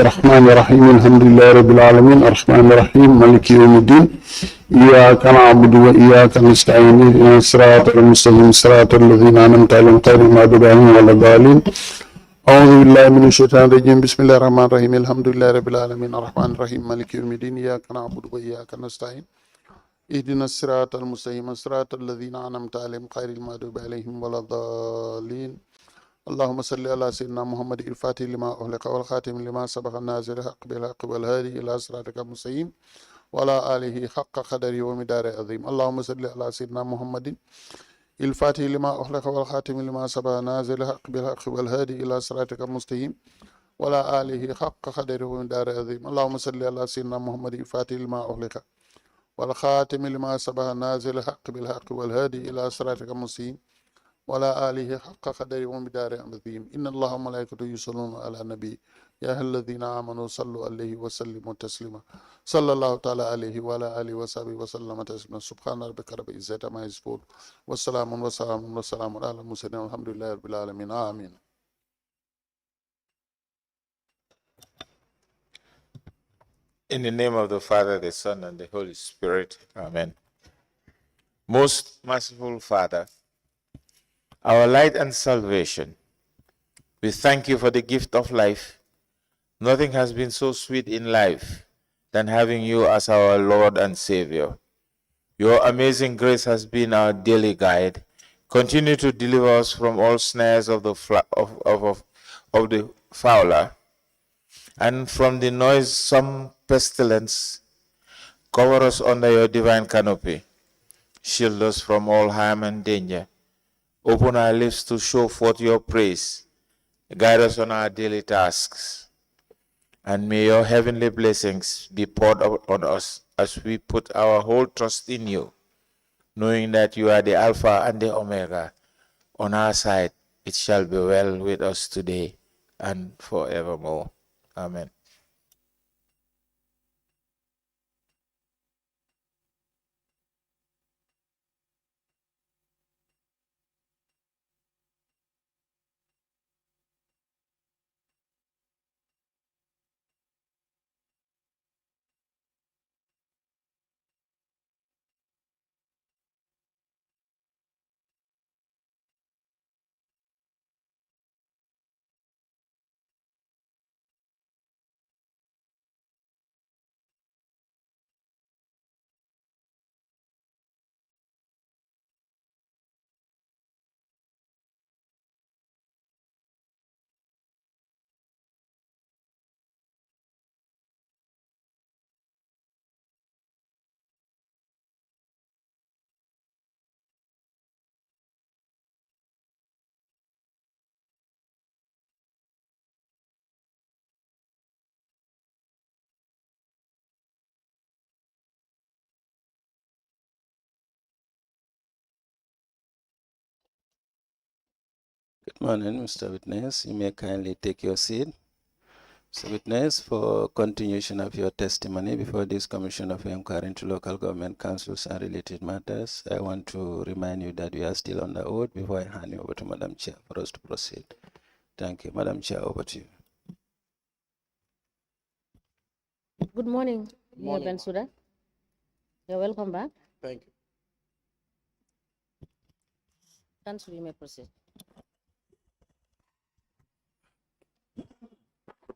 الرحمن الرحيم الحمد لله رب العالمين الرحمن الرحيم مالك يوم الدين إياك نعبد وإياك نستعين اهدنا الصراط المستقيم صراط الذين أنعمت عليهم غير المغضوب عليهم ولا الضالين أعوذ بالله من الشيطان الرجيم بسم الله الرحمن الرحيم الحمد لله رب العالمين الرحمن الرحيم مالك يوم الدين إياك نعبد وإياك نستعين اهدنا الصراط المستقيم صراط الذين أنعمت عليهم غير المغضوب عليهم ولا الضالين اللهم صل على سيدنا محمد الفاتح لما أغلق والخاتم لما سبق النازل الحق بالحق والهادي إلى صراطك المستقيم وعلى آله حق قدره ومقداره عظيم اللهم صل على سيدنا محمد الفاتح لما أغلق والخاتم لما سبق النازل الحق بالحق والهادي إلى صراطك المستقيم وعلى آله حق قدره ومقداره عظيم اللهم صل على سيدنا محمد الفاتح لما أغلق والخاتم لما سبق النازل الحق بالحق والهادي إلى صراطك المستقيم ولا آله حق قدره ومقداره عظيم إن الله وملائكته يصلون على النبي يا أيها الذين آمنوا صلوا عليه وسلموا تسليما صلى الله تعالى عليه وعلى آله وصحبه وسلم تسليما سبحان ربك رب العزة عما يصفون وسلام على المرسلين والحمد لله رب العالمين آمين. In the name of the Father, the Son, and the Holy Spirit. Amen. Most merciful Father, our light and salvation, we thank you for the gift of life. Nothing has been so sweet in life than having you as our Lord and Savior. Your amazing grace has been our daily guide. Continue to deliver us from all snares of the fowler and from the noisome pestilence. Cover us under your divine canopy. Shield us from all harm and danger. Open our lips to show forth your praise. Guide us on our daily tasks. And may your heavenly blessings be poured out on us as we put our whole trust in you, knowing that you are the Alpha and the Omega. On our side, it shall be well with us today and forevermore. Amen. Good morning, Mr. Witness. You may kindly take your seat. Mr. Witness, for continuation of your testimony before this Commission of Enquiry into Local Government Councils and Related Matters, I want to remind you that we are still on the oath before I hand you over to Madam Chair for us to proceed. Thank you. Madam Chair, over to you. Good morning, dear Bensouda. You're welcome back. Thank you. Counsel, you may proceed.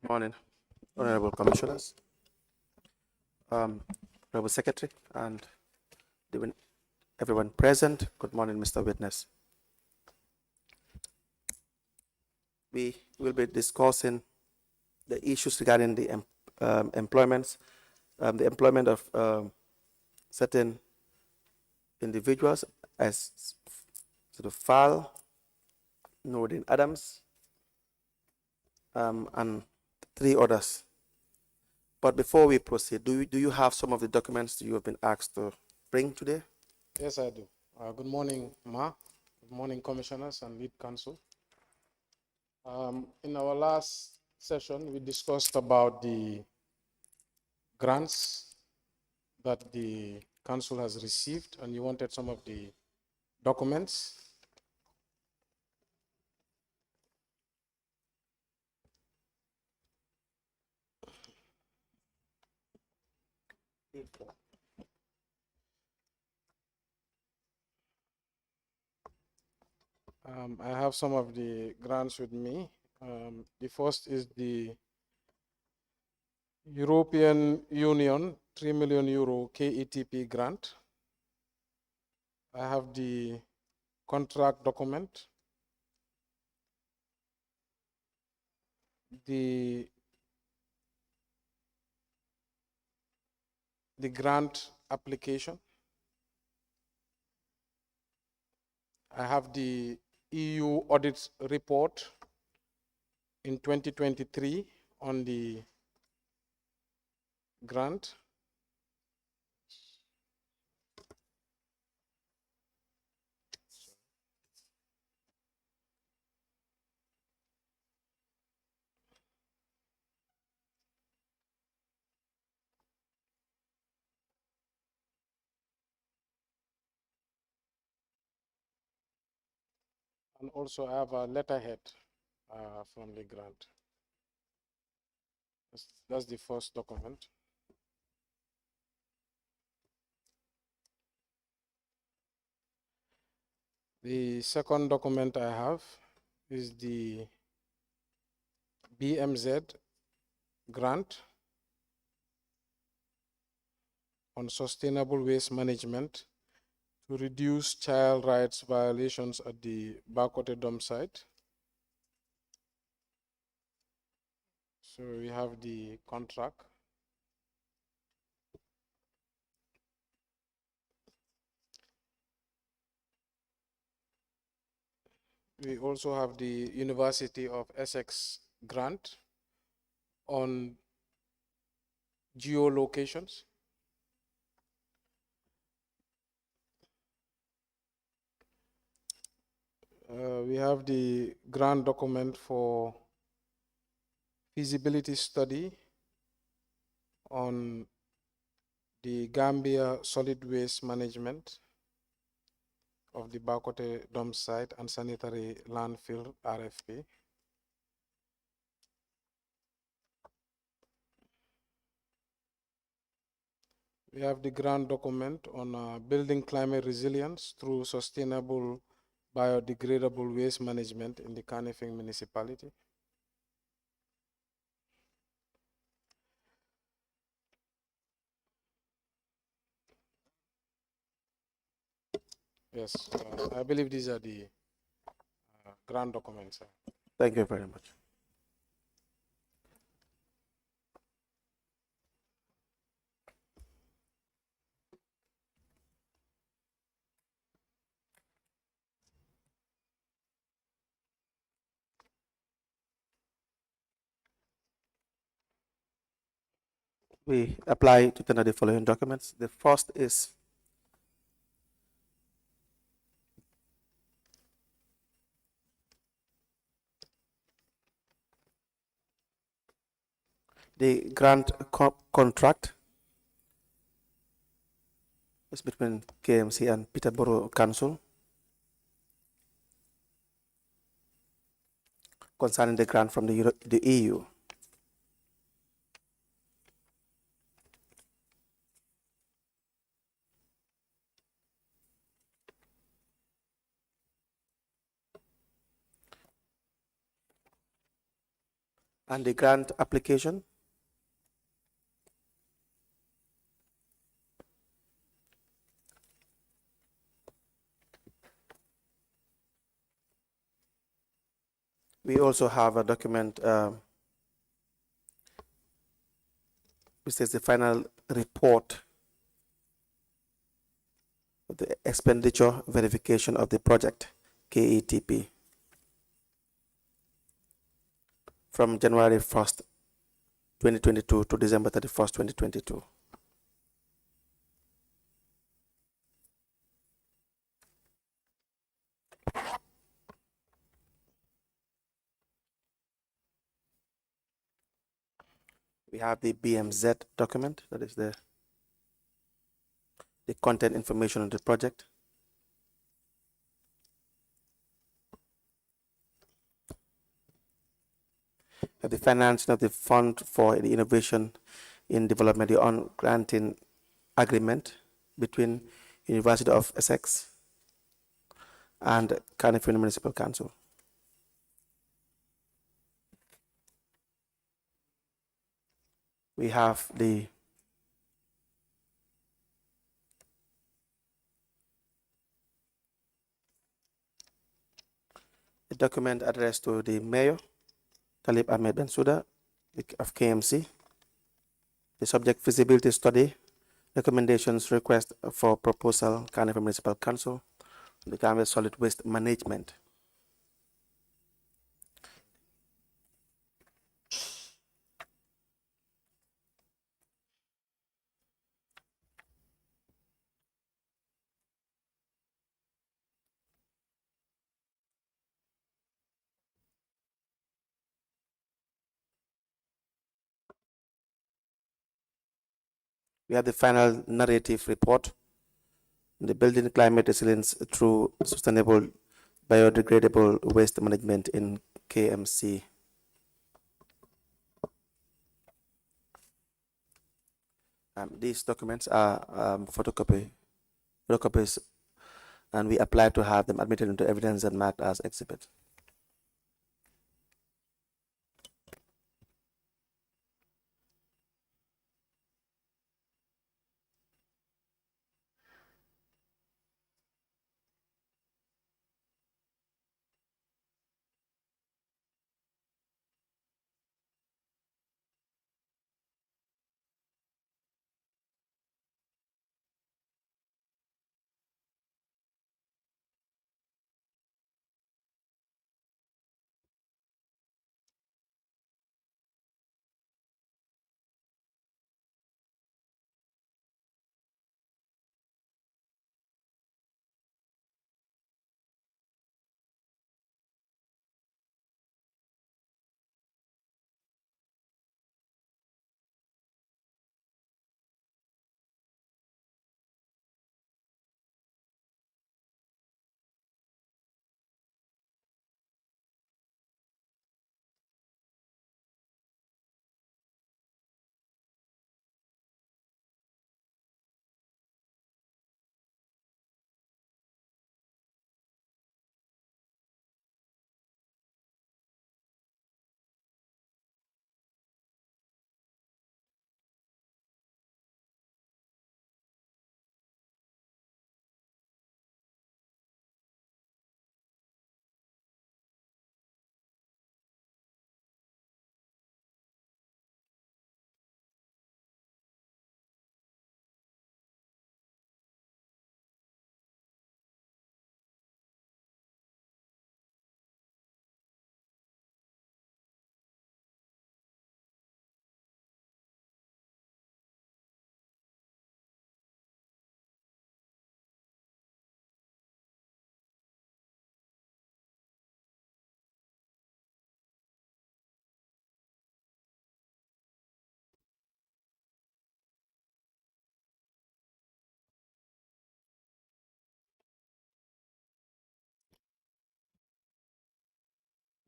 Good morning, Honorable Commissioners, Honorable Secretary, and everyone present. Good morning, Mr. Witness. We will be discussing the issues regarding the employment of certain individuals as sort of Fal, Nordin Adams, and 3 others. But before we proceed, do you have some of the documents you have been asked to bring today? Yes, I do. Good morning, Ma. Good morning, Commissioners and Lead Counsel. In our last session, we discussed about the grants that the Council has received, and you wanted some of the documents. I have some of the grants with me. The first is the European Union 3 million euro KETP grant. I have the contract document, the grant application. I have the EU audit report in 2023 on the grant. And also I have a letterhead from the grant. That's the first document. The second document I have is the BMZ grant on sustainable waste management to reduce child rights violations at the Bakote dump site. So we have the contract. We also have the University of Essex grant on geolocations. We have the grant document for feasibility study on the Gambia solid waste management of the Bakote dump site and sanitary landfill RFP. We have the grant document on building climate resilience through sustainable biodegradable waste management in the Kanifing municipality. Yes, I believe these are the grant documents. Thank you very much. We apply to tender the following documents. The first is the grant contract. It's between KMC and Peterborough Council concerning the grant from the EU. And the grant application. We also have a document which says the final report of the expenditure verification of the project, KETP, from January 1st, 2022 to December 31st, 2022. We have the BMZ document, that is the content information on the project. The financing of the fund for the innovation in development, the on granting agreement between University of Essex and Carnifew Municipal Council. We have the document addressed to the Mayor, Talib Ahmed Bensouda of KMC, the subject feasibility study, recommendations request for proposal, Carnifew Municipal Council, the Gambia Solid Waste Management. We have the final narrative report, the building climate resilience through sustainable biodegradable waste management in KMC. These documents are photocopies, and we apply to have them admitted into evidence and marked as exhibit.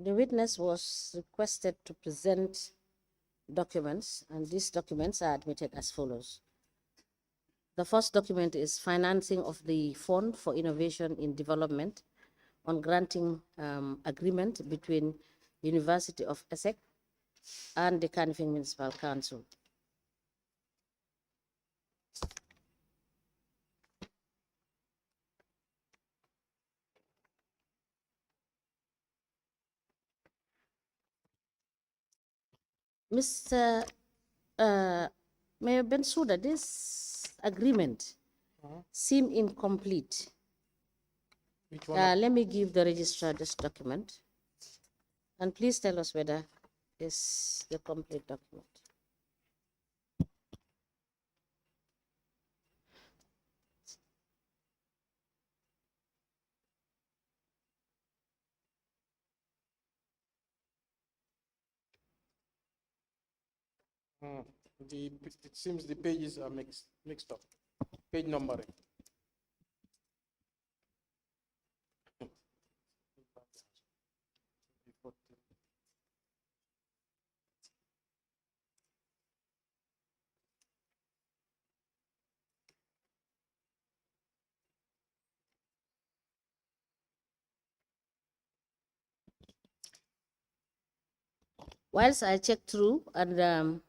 The witness was requested to present documents, and these documents are admitted as follows. The first document is financing of the Fund for Innovation in Development on granting agreement between University of Essex and the Carnifew Municipal Council. Mr. Mayor Bensouda, this agreement seem incomplete. Which one? Let me give the registrar this document, and please tell us whether it's the complete document. It seems the pages are mixed up. Page numbering. Whilst I check through, and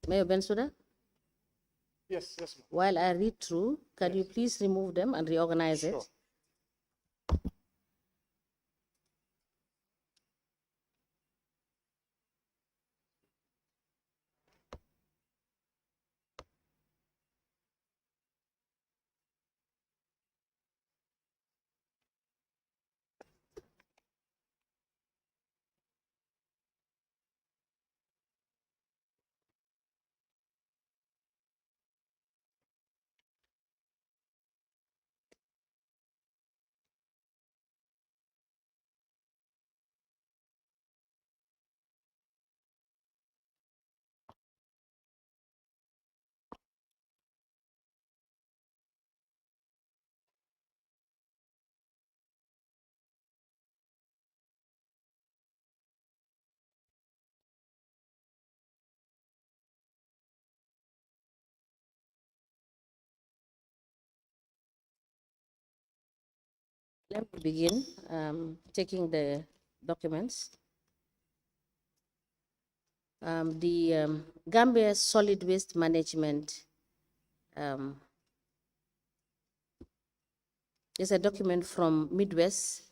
Mayor Bensouda, Yes, yes, ma'am. while I read through, can you please remove them and reorganize Sure. it? Let me begin taking the documents. The Gambia Solid Waste Management is a document from Midwest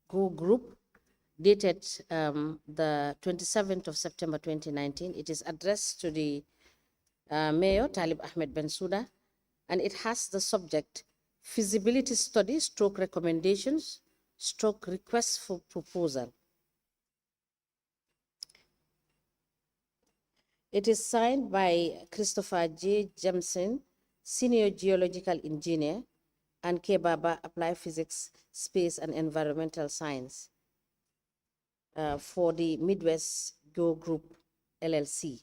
Go Group dated the 27th of September 2019. It is addressed to the Mayor Talib Ahmed Bensouda, and it has the subject feasibility study stroke recommendations stroke request for proposal. It is signed by Christopher J. Jameson, Senior Geological Engineer, and K. Baba, Applied Physics, Space and Environmental Science for the Midwest Go Group, LLC.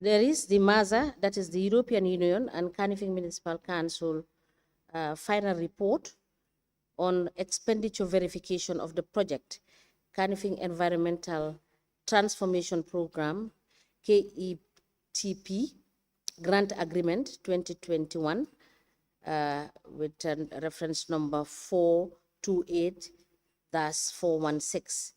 There is the MASA, that is the European Union and Canifing Municipal Council final report on expenditure verification of the project, Canifing Environmental Transformation Program, KETP, Grant Agreement 2021, with reference number 428-416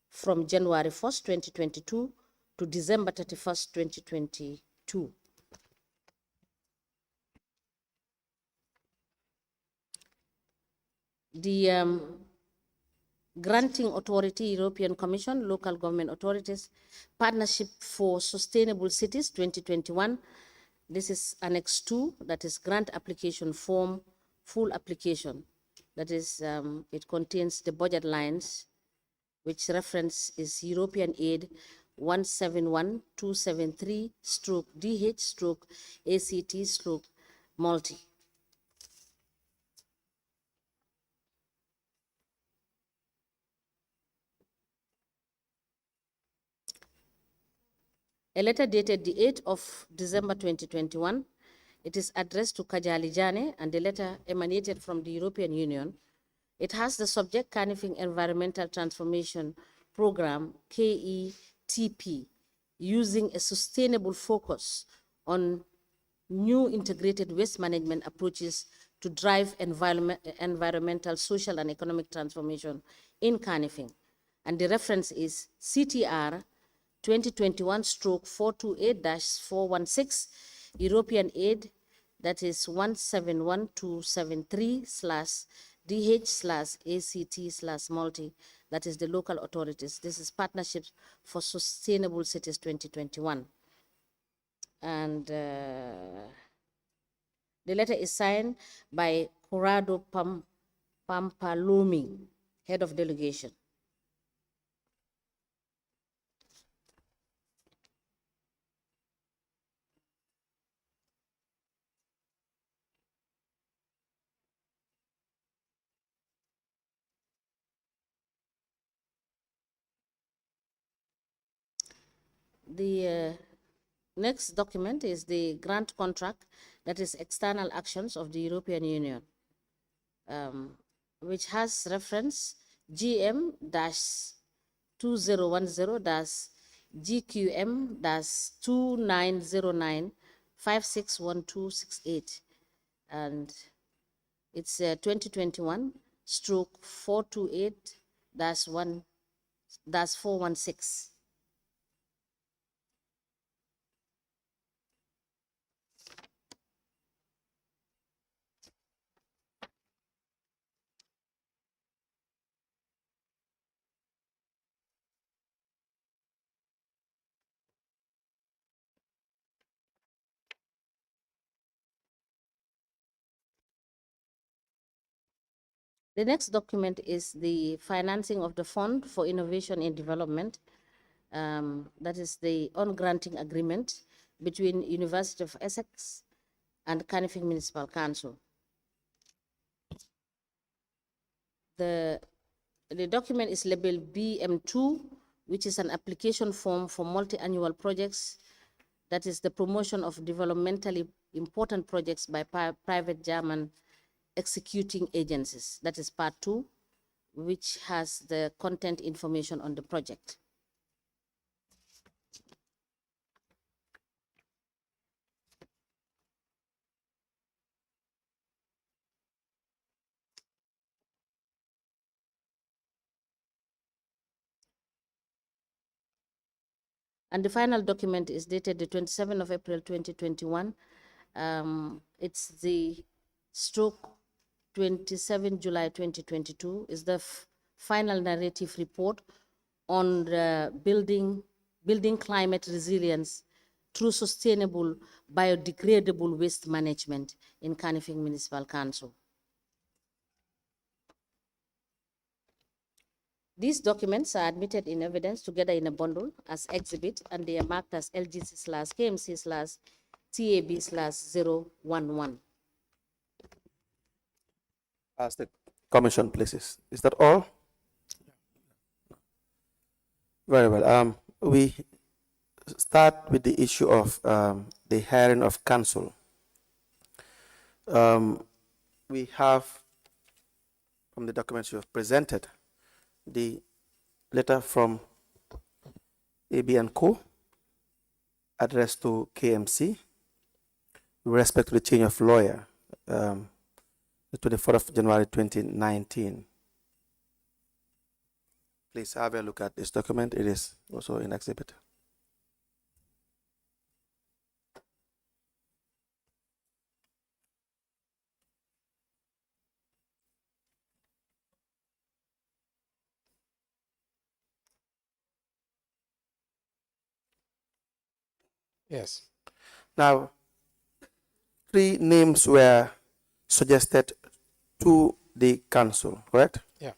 from January 1st, 2022 to December 31st, 2022. The granting authority, European Commission, local government authorities, Partnership for Sustainable Cities 2021. This is Annex 2, that is grant application form, full application. That is, it contains the budget lines, which reference is European Aid 171273 stroke DH stroke ACT stroke multi. A letter dated the 8th of December 2021. It is addressed to Kajali Jane, and the letter emanated from the European Union. It has the subject Canifing Environmental Transformation Program, KETP, using a sustainable focus on new integrated waste management approaches to drive environmental, social, and economic transformation in Canifing. And the reference is CTR 2021-428-416, European Aid, that is 171273/DH/ACT/multi, that is the local authorities. This is Partnerships for Sustainable Cities 2021. And the letter is signed by Corrado Pampalumi, head of delegation. The next document is the grant contract, that is external actions of the European Union. which has reference GM-2010-GQM-2909-561268. And it's 2021 stroke 428-416. The next document is the financing of the Fund for Innovation and Development. That is the on-granting agreement between University of Essex and Canifing Municipal Council. The document is labeled BM2, which is an application form for multi-annual projects. That is the promotion of developmentally important projects by private German executing agencies. That is part 2, which has the content information on the project. And the final document is dated the 27th of April 2021. It's the stroke 27 July 2022 is the final narrative report on the building climate resilience through sustainable biodegradable waste management in Canifing Municipal Council. These documents are admitted in evidence together in a bundle as exhibit, and they are marked as LGC/KMC/TAB/011. As the commission places. Is that all? Very well. We start with the issue of the hiring of counsel. We have, from the documents you have presented, the letter from AB & Co. addressed to KMC with respect to the change of lawyer, the 24th of January 2019. Please have a look at this document. It is also in exhibit. Yes. Now, 3 names were suggested to the council, correct? Yeah.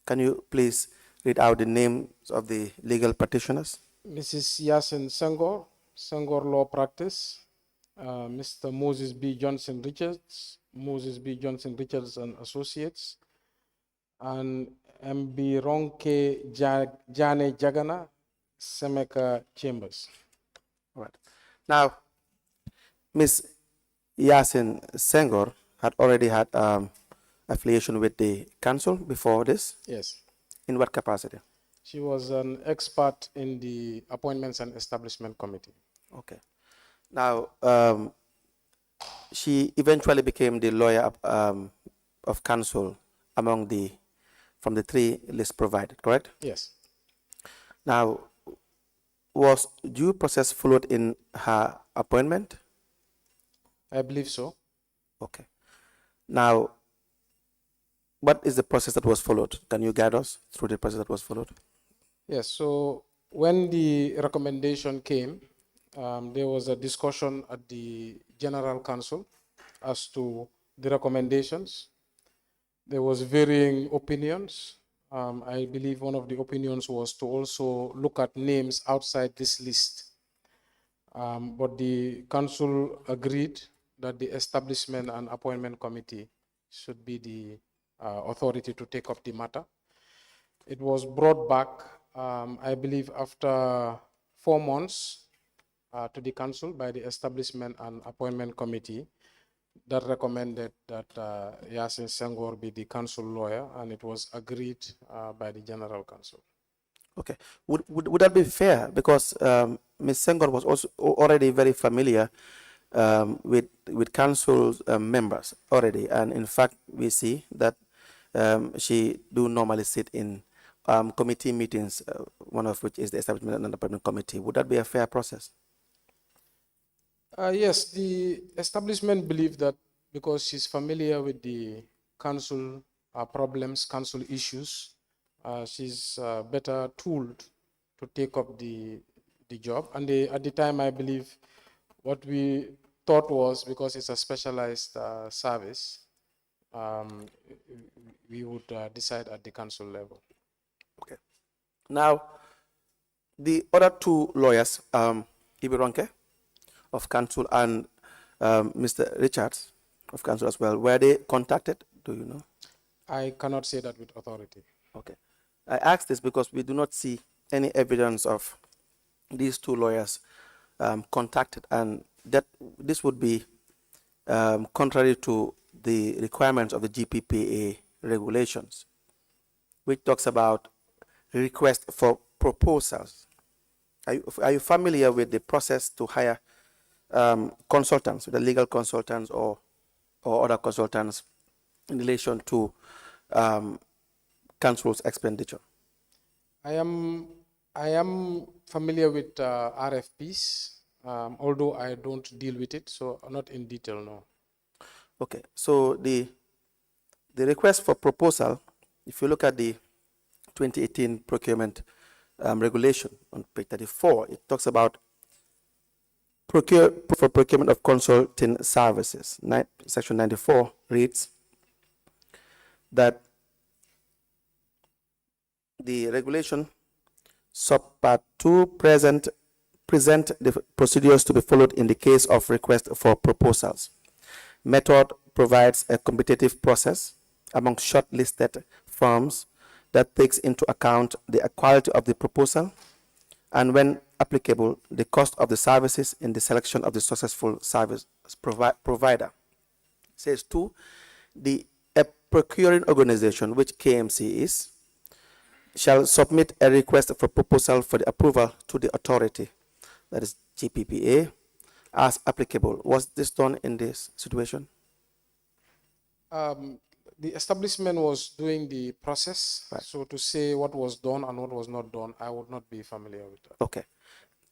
Can you please read out the names of the legal petitioners? Mrs. Yasin Sengor, Sengor Law Practice, Mr. Moses B. Johnson Richards, Moses B. Johnson Richards and Associates, and MB Ronke Jane Jagana, Semeka Chambers. All right. Now, Ms. Yasin Sengor had already had affiliation with the council before this. Yes. In what capacity? She was an expert in the Appointments and Establishment Committee. Okay. Now, she eventually became the lawyer of council from the 3 lists provided, correct? Yes. Now, was due process followed in her appointment? I believe so. Okay. Now, what is the process that was followed? Can you guide us through the process that was followed? Yes, so when the recommendation came, there was a discussion at the General Council as to the recommendations. There was varying opinions. I believe one of the opinions was to also look at names outside this list. But the council agreed that the Establishment and Appointment Committee should be the authority to take up the matter. It was brought back, I believe, after 4 months to the council by the Establishment and Appointment Committee that recommended that Yasin Senghor be the council lawyer, and it was agreed by the general counsel. Okay. Would that be fair? Because Ms. Senghor was also already very familiar with council members already, and in fact, we see that she do normally sit in committee meetings, one of which is the Establishment and Development Committee. Would that be a fair process? Yes, the establishment believe that because she's familiar with the council problems, council issues, she's better tooled to take up the job. And at the time, I believe what we thought was, because it's a specialized service, we would decide at the council level. Okay. Now, the other two lawyers, Ibironke of council and Mr. Richards of council as well, were they contacted? Do you know? I cannot say that with authority. Okay. I ask this because we do not see any evidence of these two lawyers contacted, and that this would be contrary to the requirements of the GPPA regulations, which talks about request for proposals. Are you familiar with the process to hire consultants, the legal consultants or other consultants in relation to council's expenditure? I am familiar with RFPs, although I don't deal with it, so not in detail, no. Okay, so the request for proposal, if you look at the 2018 procurement regulation on page 34, it talks about procurement of consulting services. Section 94 reads that the regulation subpart 2 present the procedures to be followed in the case of request for proposals. Method provides a competitive process among shortlisted firms that takes into account the quality of the proposal and, when applicable, the cost of the services in the selection of the successful service provider. Says 2, a procuring organization, which KMC is, shall submit a request for proposal for the approval to the authority, that is GPPA, as applicable. Was this done in this situation? The establishment was doing the process, Right. so to say what was done and what was not done, I would not be familiar with that. Okay.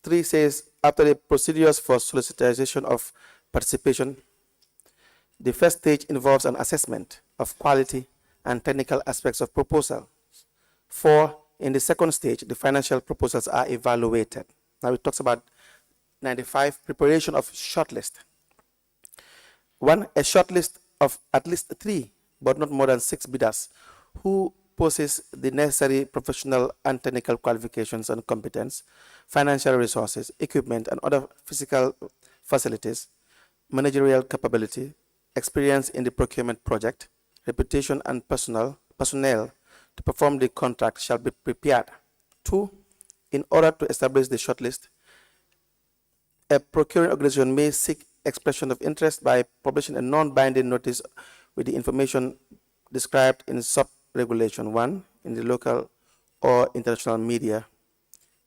3 says, after the procedures for solicitation of participation, the first stage involves an assessment of quality and technical aspects of proposal. 4, in the second stage, the financial proposals are evaluated. Now it talks about 95, preparation of shortlist. 1, a shortlist of at least 3, but not more than 6 bidders who possess the necessary professional and technical qualifications and competence, financial resources, equipment, and other physical facilities, managerial capability, experience in the procurement project, reputation, and personnel to perform the contract shall be prepared. 2, in order to establish the shortlist, a procuring organization may seek expression of interest by publishing a non-binding notice with the information described in sub-regulation 1 in the local or international media,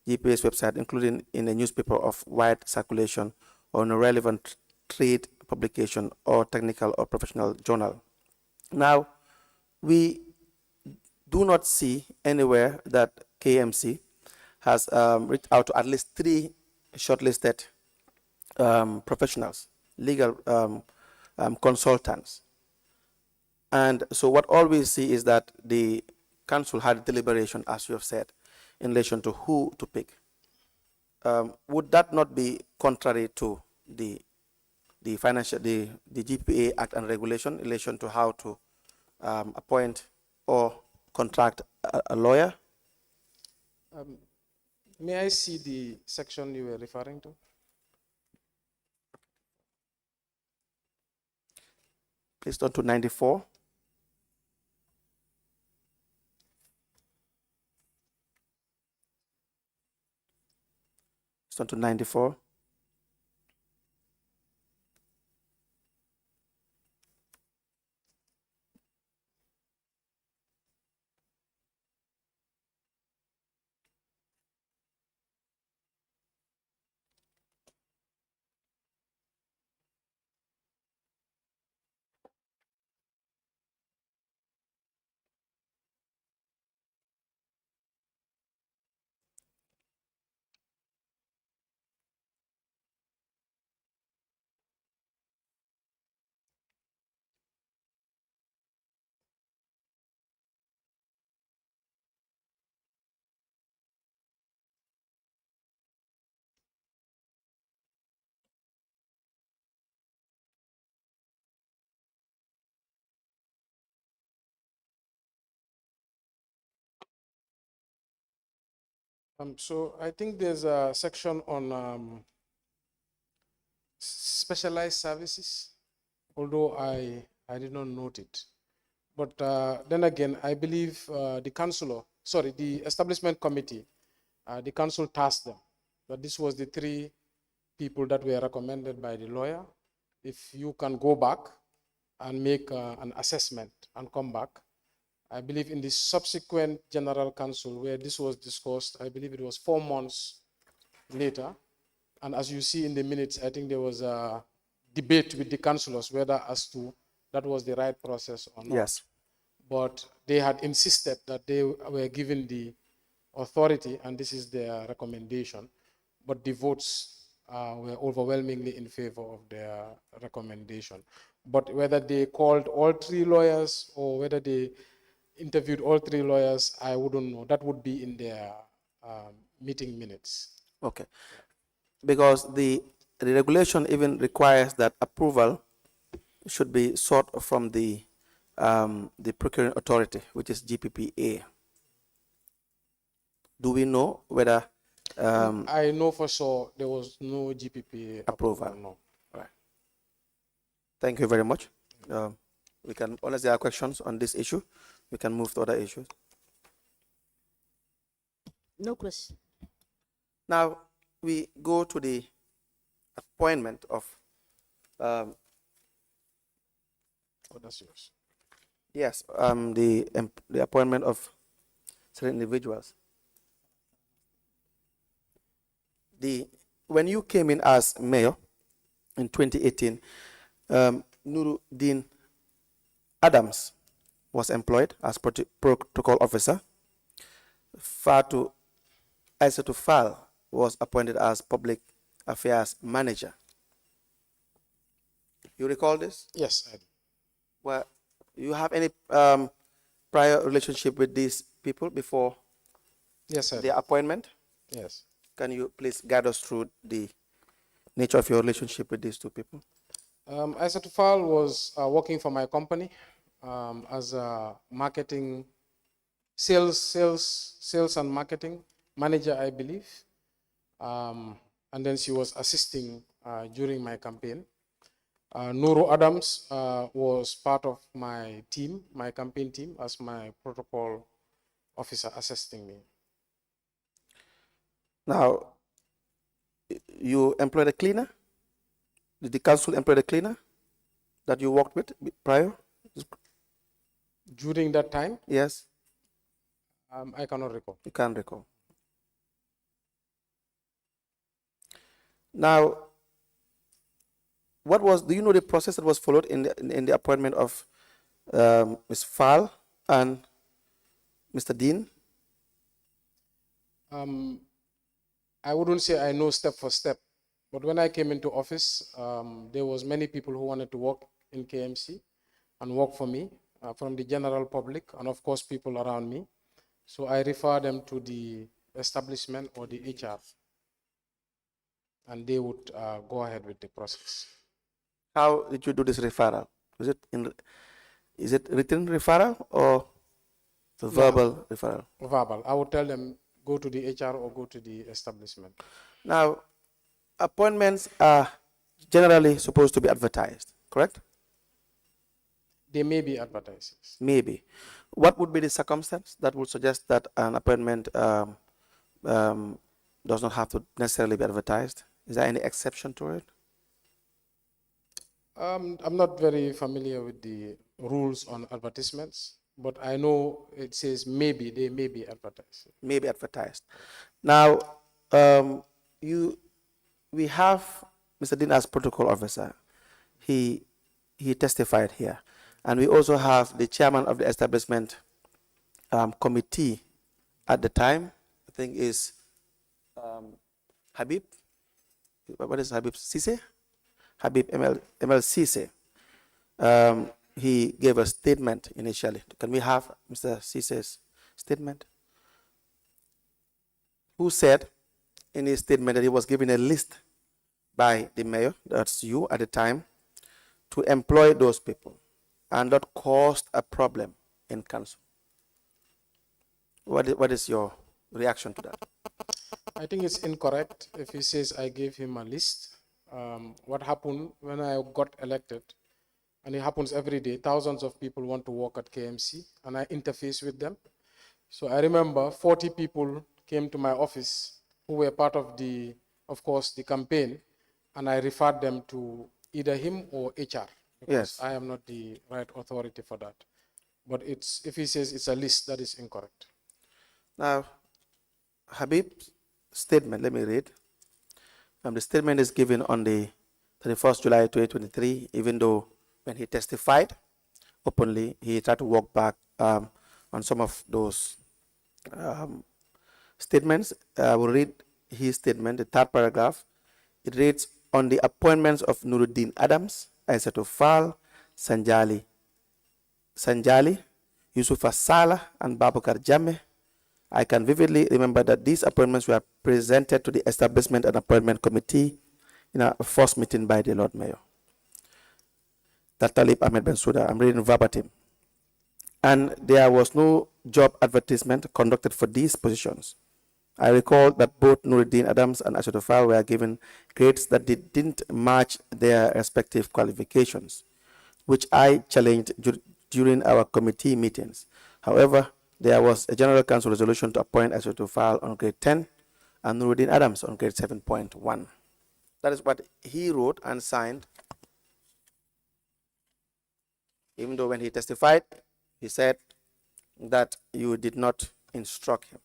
GPA's website, including in a newspaper of wide circulation or in a relevant trade publication or technical or professional journal. Now, we do not see anywhere that KMC has reached out to at least 3 shortlisted professionals, legal consultants. And so what all we see is that the council had deliberation, as you have said, in relation to who to pick. Would that not be contrary to the GPA Act and regulation in relation to how to appoint or contract a lawyer? May I see the section you were referring to? Please turn to 94. Turn to 94. So I think there's a section on specialized services, although I did not note it. But then again, I believe the establishment committee, the council tasked them that this was the 3 people that were recommended by the lawyer. If you can go back and make an assessment and come back, I believe in the subsequent general council where this was discussed, I believe it was 4 months later. And as you see in the minutes, I think there was a debate with the councillors whether as to that was the right process or not. Yes. But they had insisted that they were given the authority and this is their recommendation. But the votes were overwhelmingly in favor of their recommendation. But whether they called all 3 lawyers or whether they interviewed all 3 lawyers, I wouldn't know. That would be in their meeting minutes. Okay. Because the regulation even requires that approval should be sought from the procuring authority, which is GPPA. Do we know whether I know for sure there was no GPPA approval? No. Right. Thank you very much. We can, unless there are questions on this issue, we can move to other issues. No question. Now we go to the appointment of Oh, that's yours. yes, the appointment of certain individuals. When you came in as mayor in 2018, Nuruddin Adams was employed as protocol officer. Fatu Aissatou Fall was appointed as public affairs manager. You recall this? Yes, I do. Well, you have any prior relationship with these people before Yes, I do. their appointment? Yes. Can you please guide us through the nature of your relationship with these 2 people? Aissatou Fall was working for my company as a marketing, sales and marketing manager, I believe. And then she was assisting during my campaign. Nuru Adams was part of my team, my campaign team, as my protocol officer assisting me. Now, you employed a cleaner? Did the council employ a cleaner that you worked with prior? During that time? Yes. I cannot recall. You can't recall. Now, do you know the process that was followed in the appointment of Ms. Fall and Mr. Dean? I wouldn't say I know step for step, but when I came into office, there was many people who wanted to work in KMC and work for me from the general public and of course people around me. So I refer them to the establishment or the HR and they would go ahead with the process. How did you do this referral? Is it written referral or verbal referral? Verbal. I would tell them go to the HR or go to the establishment. Now, appointments are generally supposed to be advertised, correct? They may be advertised. Maybe. What would be the circumstance that would suggest that an appointment does not have to necessarily be advertised? Is there any exception to it? I'm not very familiar with the rules on advertisements, but I know it says maybe they may be advertised. May be advertised. Now, we have Mr. Dean as protocol officer. He testified here. And we also have the chairman of the establishment committee at the time, I think is Habib. What is Habib Sise? Habib ML Sise. He gave a statement initially. Can we have Mr. Sise's statement? Who said in his statement that he was given a list by the mayor, that's you at the time, to employ those people and that caused a problem in council. What is your reaction to that? I think it's incorrect if he says I gave him a list. What happened when I got elected, and it happens every day, thousands of people want to work at KMC, and I interface with them. So I remember 40 people came to my office who were part of course, the campaign, and I referred them to either him or HR, because Yes. I am not the right authority for that. But if he says it's a list, that is incorrect. Now, Habib's statement, let me read. The statement is given on the 31st July 2023, even though when he testified openly, he tried to walk back on some of those statements. I will read his statement, the third paragraph. It reads, on the appointments of Nuruddin Adams, Aisato Fall, Sanjali, Yusufa Salah, and Babakar Jame, I can vividly remember that these appointments were presented to the Establishment and Appointment Committee in a first meeting by the Lord Mayor. That Talib Ahmed Bensouda, I'm reading verbatim. And there was no job advertisement conducted for these positions. I recall that both Nuruddin Adams and Ashatofal were given grades that didn't match their respective qualifications, which I challenged during our committee meetings. However, there was a General Council resolution to appoint Ashatofal on grade 10 and Nuruddin Adams on grade 7.1. That is what he wrote and signed, even though when he testified, he said that you did not instruct him.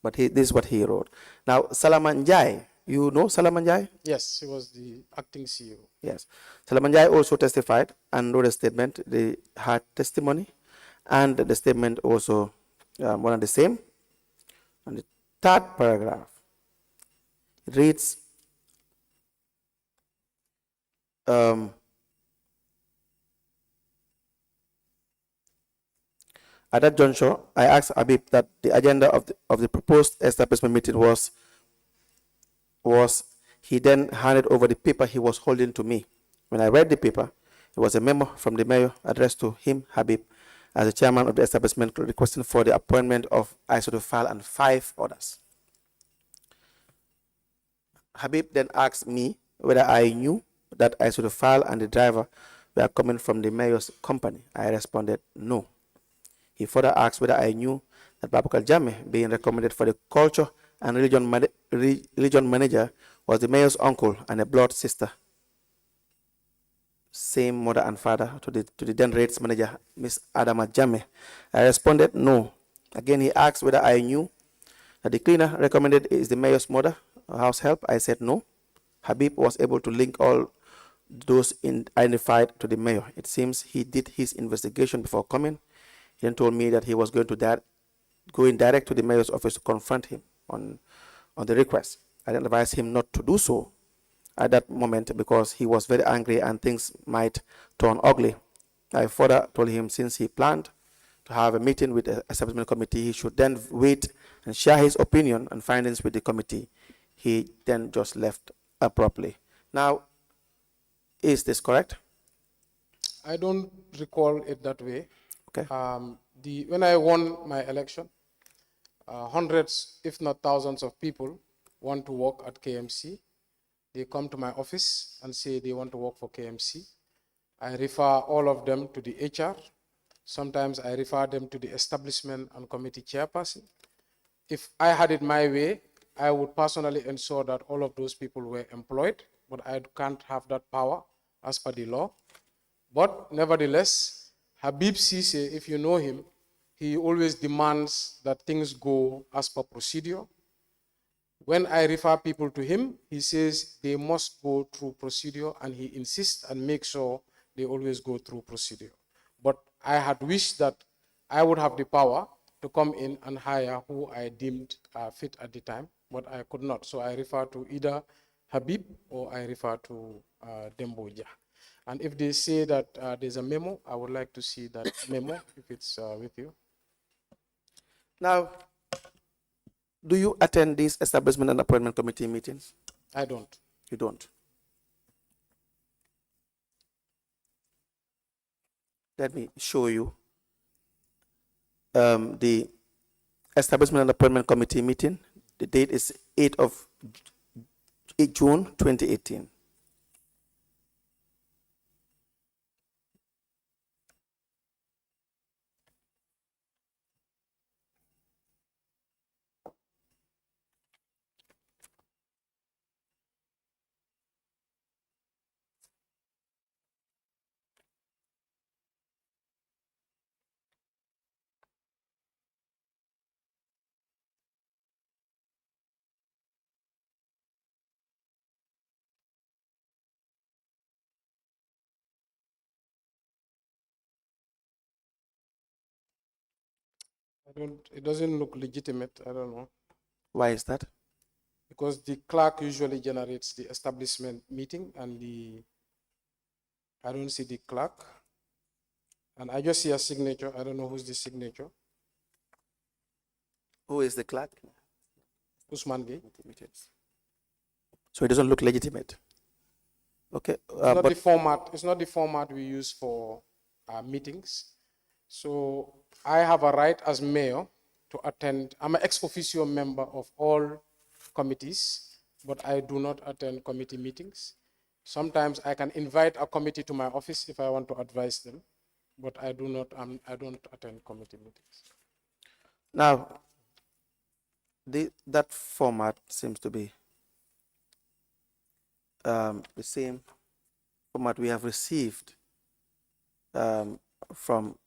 But this is what he wrote. Now, Salaman Jai, you know Salaman Jai? Yes, he was the acting CEO. Yes. Salaman Jai also testified and wrote a statement. They had testimony, and the statement also one and the same. And the third paragraph, it reads, at that juncture, I asked Habib that the agenda of the proposed establishment meeting was he then handed over the paper he was holding to me. When I read the paper, it was a memo from the mayor addressed to him, Habib, as the chairman of the establishment, requesting for the appointment of Isotofal and 5 others. Habib then asked me whether I knew that Isotofal and the driver were coming from the mayor's company. I responded, no. He further asked whether I knew that Babakar Jame, being recommended for the culture and religion manager, was the mayor's uncle and a blood sister, same mother and father, to the then rates manager, Miss Adama Jame. I responded, no. Again, he asked whether I knew that the cleaner recommended is the mayor's mother, house help. I said no. Habib was able to link all those identified to the mayor. It seems he did his investigation before coming. He then told me that he was going direct to the mayor's office to confront him on the request. I then advised him not to do so at that moment because he was very angry and things might turn ugly. I further told him since he planned to have a meeting with the establishment committee, he should then wait and share his opinion and findings with the committee. He then just left abruptly. Now, is this correct? I don't recall it that way. Okay. When I won my election, hundreds, if not thousands of people want to work at KMC. They come to my office and say they want to work for KMC. I refer all of them to the HR. Sometimes I refer them to the establishment and committee chairperson. If I had it my way, I would personally ensure that all of those people were employed, but I can't have that power as per the law. But nevertheless, Habib Sise, if you know him, he always demands that things go as per procedure. When I refer people to him, he says they must go through procedure, and he insists and makes sure they always go through procedure. But I had wished that I would have the power to come in and hire who I deemed fit at the time, but I could not. So I refer to either Habib or I refer to Demboja. And if they say that there's a memo, I would like to see that memo if it's with you. Now, do you attend these establishment and appointment committee meetings? I don't. You don't. Let me show you the establishment and appointment committee meeting The date is 8th of June 2018. It doesn't look legitimate. I don't know. Why is that? Because the clerk usually generates the establishment meeting and I don't see the clerk. And I just see a signature. I don't know who's the signature. Who is the clerk? Usman Gay. So it doesn't look legitimate. Okay, Not the format. It's not the format we use for meetings. So I have a right as mayor to attend. I'm an ex officio member of all committees, but I do not attend committee meetings. Sometimes I can invite a committee to my office if I want to advise them, but I do not. I don't attend committee meetings. now, that format seems to be the same format we have received from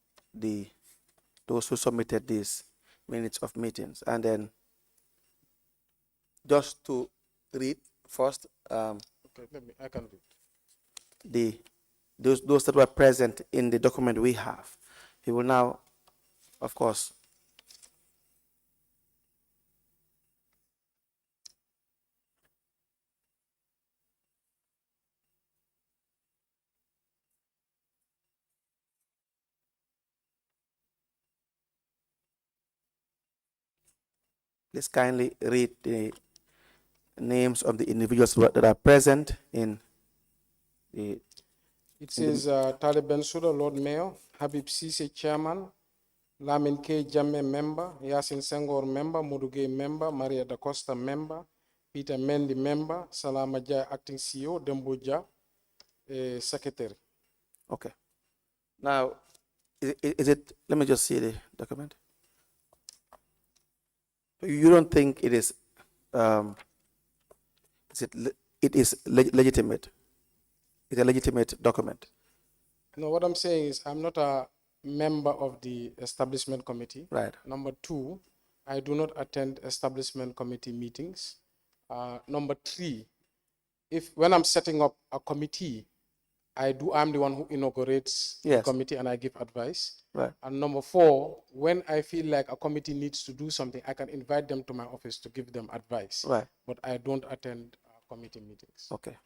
those who submitted these minutes of meetings. And then just to read first, Okay, I can read. those that were present in the document we have. We will now, of course, please kindly read the names of the individuals that are present in the. It says Talib Bensouda, Lord Mayor, Habib Sise, Chairman, Lamin K. Jamme, Member, Yasin Senghor, Member, Muduge, Member, Maria Da Costa, Member, Peter Mendy, Member, Salama Jai, Acting CEO, Dembuja, Secretary. Okay. Now, is it, let me just see the document. You don't think it is, it is legitimate? It's a legitimate document? No, what I'm saying is I'm not a member of the establishment committee. Right. Number two, I do not attend establishment committee meetings. Number three, when I'm setting up a committee, I'm the one who inaugurates the committee and I give advice. Right. And number four, when I feel like a committee needs to do something, I can invite them to my office to give them advice. Right. But I don't attend committee meetings. Okay.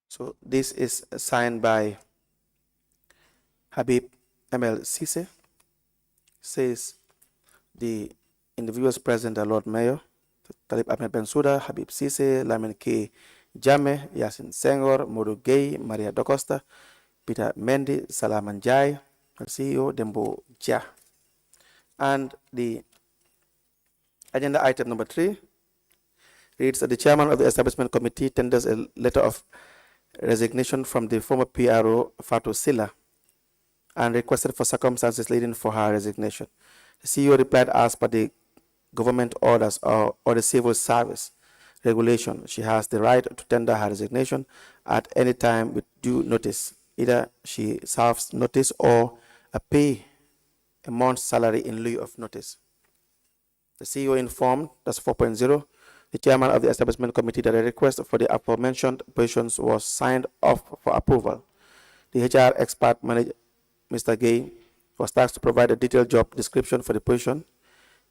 So this is signed by Habib ML Sise. Says the individuals present are Lord Mayor, Talib Ahmed Bensouda, Habib Sise, Lamin K. Jame, Yasin Senghor, Modu Gay, Maria Docosta, Peter Mendy, Salaman Jai, CEO, Dembo Jia. And the agenda item number 3 reads that the chairman of the establishment committee tenders a letter of resignation from the former PRO, Fatou Silla, and requested for circumstances leading for her resignation. The CEO replied, as per the government orders or the civil service regulation, she has the right to tender her resignation at any time with due notice. Either she serves notice or pay a month's salary in lieu of notice. The CEO informed, that's 4.0, the chairman of the establishment committee that a request for the aforementioned positions was signed off for approval. The HR expert manager, Mr. Gay, was tasked to provide a detailed job description for the position.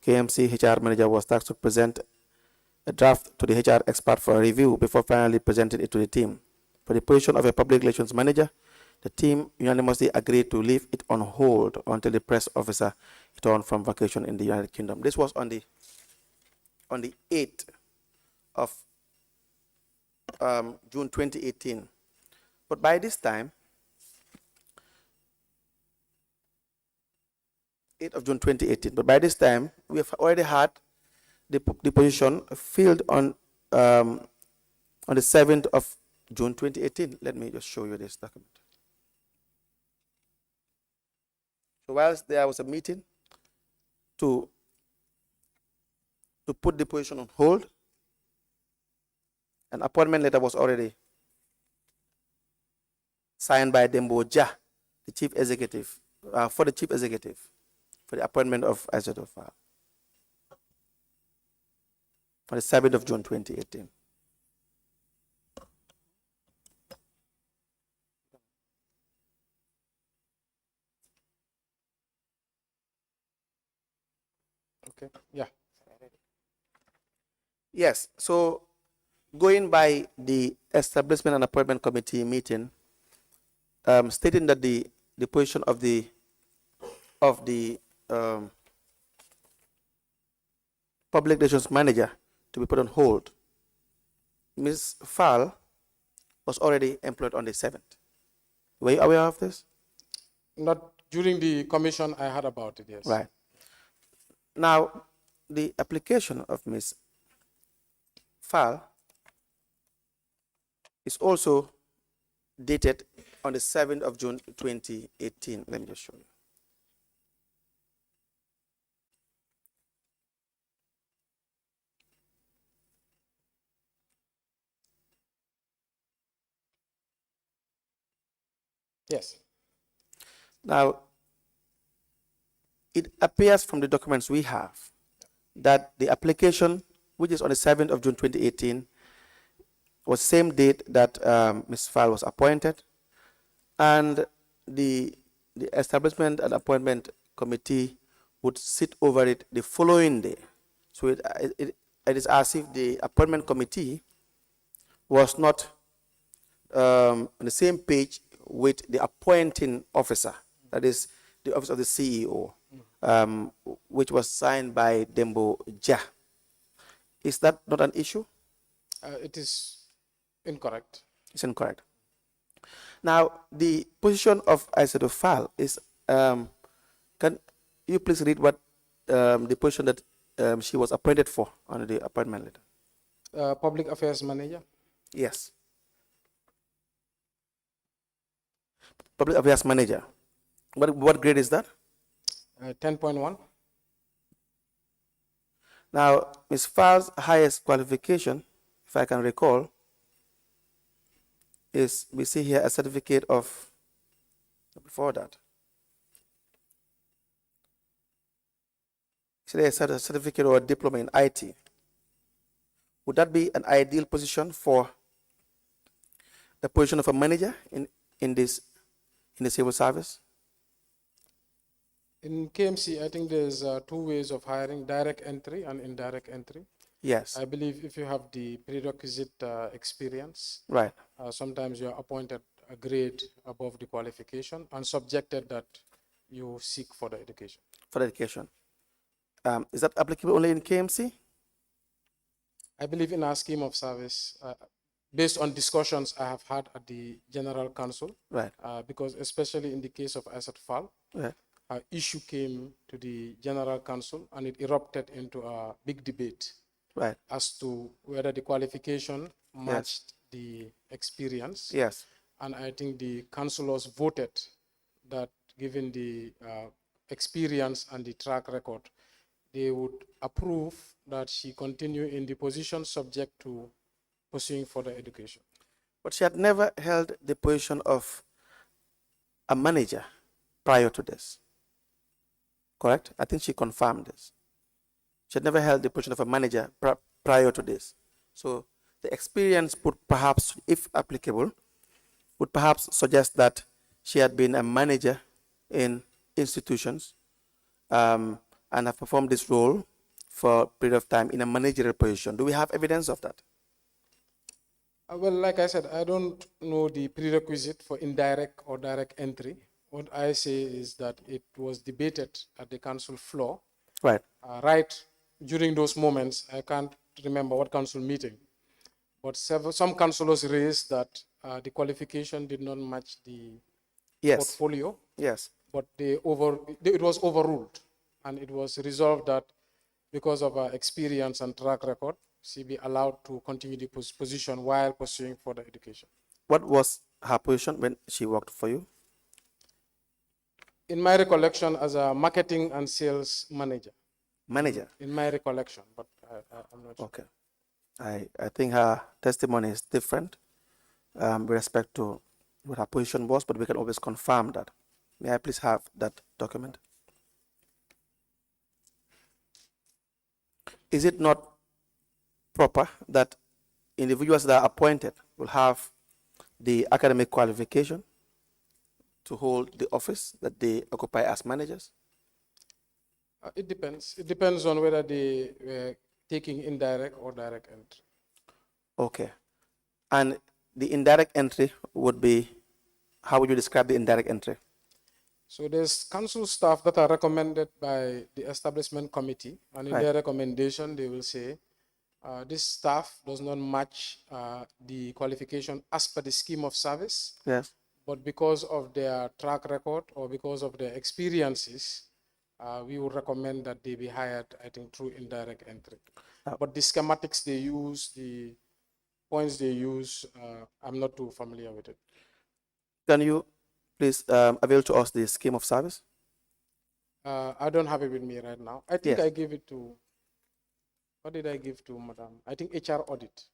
KMC HR manager was tasked to present a draft to the HR expert for a review before finally presenting it to the team. For the position of a public relations manager, the team unanimously agreed to leave it on hold until the press officer returned from vacation in the United Kingdom. This was on the 8th June 2018. But by this time, 8th of June 2018, but by this time, we have already had the position filled on the 7th of June 2018. Let me just show you this document. So whilst there was a meeting to put the position on hold, an appointment letter was already signed by Bensouda, the chief executive, for the chief executive, for the appointment of Isato Fall on the 7th of June 2018. Okay, yeah. Yes, so going by the establishment and appointment committee meeting, stating that the position of the public relations manager to be put on hold, Ms. Fall was already employed on the 7th. Were you aware of this? Not during the commission, I heard about it, yes. Right. Now, the application of Ms. Fall is also dated on the 7th of June 2018. Let me just show you. Yes. Now, it appears from the documents we have that the application, which is on the 7th of June 2018, was same date that Ms. Fall was appointed, and the establishment and appointment committee would sit over it the following day. So it is as if the appointment committee was not on the same page with the appointing officer, that is the office of the CEO, which was signed by Bensouda. Is that not an issue? It is incorrect. It's incorrect. Now, the position of Isato Fall is, can you please read what the position that she was appointed for under the appointment letter? Public Affairs Manager. Yes. Public Affairs Manager. What grade is that? 10.1. Now, Ms. Fall's highest qualification, if I can recall, is, we see here a certificate of, before that. So there's a certificate or a diploma in IT. Would that be an ideal position for the position of a manager in the civil service? In KMC, I think there's 2 ways of hiring: direct entry and indirect entry. Yes. I believe if you have the prerequisite experience, Right. Sometimes you are appointed a grade above the qualification and subjected that you seek for the education. For education. Is that applicable only in KMC? I believe in our scheme of service, based on discussions I have had at the General Council, Right. because especially in the case of Asset Fall, Right. issue came to the General Council and it erupted into a big debate. Right. As to whether the qualification matched the experience. Yes. And I think the councillors voted that given the experience and the track record, they would approve that she continue in the position subject to pursuing further education. But she had never held the position of a manager prior to this. Correct? I think she confirmed this. She had never held the position of a manager prior to this. So the experience would perhaps, if applicable, would perhaps suggest that she had been a manager in institutions and have performed this role for a period of time in a managerial position. Do we have evidence of that? Well, like I said, I don't know the prerequisite for indirect or direct entry. What I say is that it was debated at the council floor. Right. Right during those moments, I can't remember what council meeting, But some councillors raised that the qualification did not match the Yes. portfolio, Yes. but it was overruled, and it was resolved that because of her experience and track record, she be allowed to continue the position while pursuing further education. What was her position when she worked for you? In my recollection, as a marketing and sales manager. Manager. In my recollection, but I'm not sure. Okay. I think her testimony is different with respect to what her position was, but we can always confirm that. May I please have that document? Is it not proper that individuals that are appointed will have the academic qualification to hold the office that they occupy as managers? It depends. It depends on whether they were taking indirect or direct entry. Okay. And the indirect entry would be, how would you describe the indirect entry? So there's council staff that are recommended by the establishment committee, and in Right. their recommendation, they will say, this staff does not match the qualification as per the scheme of service, Yes. but because of their track record or because of their experiences, we would recommend that they be hired, I think, through indirect entry. But the schematics they use, the points they use, I'm not too familiar with it. Can you please avail to us the scheme of service? I don't have it with me right now. I think Yes. I gave it to, what did I give to Madam? I think HR audit.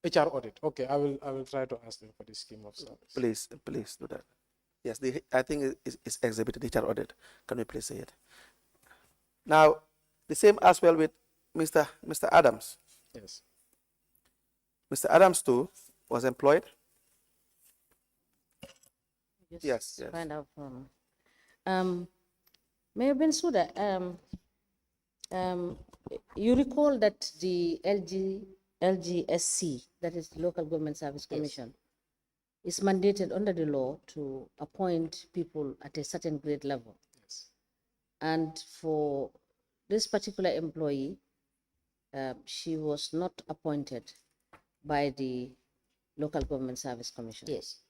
HR audit. Okay, I will try to ask them for the scheme of service. Please do that. Yes, I think it's exhibited HR audit. Can we please say it? Now, the same as well with Mr. Adams. Yes. Mr. Adams too was employed. Just Yes, yes. find out from Mayor Bensouda, you recall that the LGSC, that is the Local Government Service Commission, is mandated under the law to appoint people at a certain grade level. Yes. And for this particular employee, she was not appointed by the Local Government Service Commission. Yes.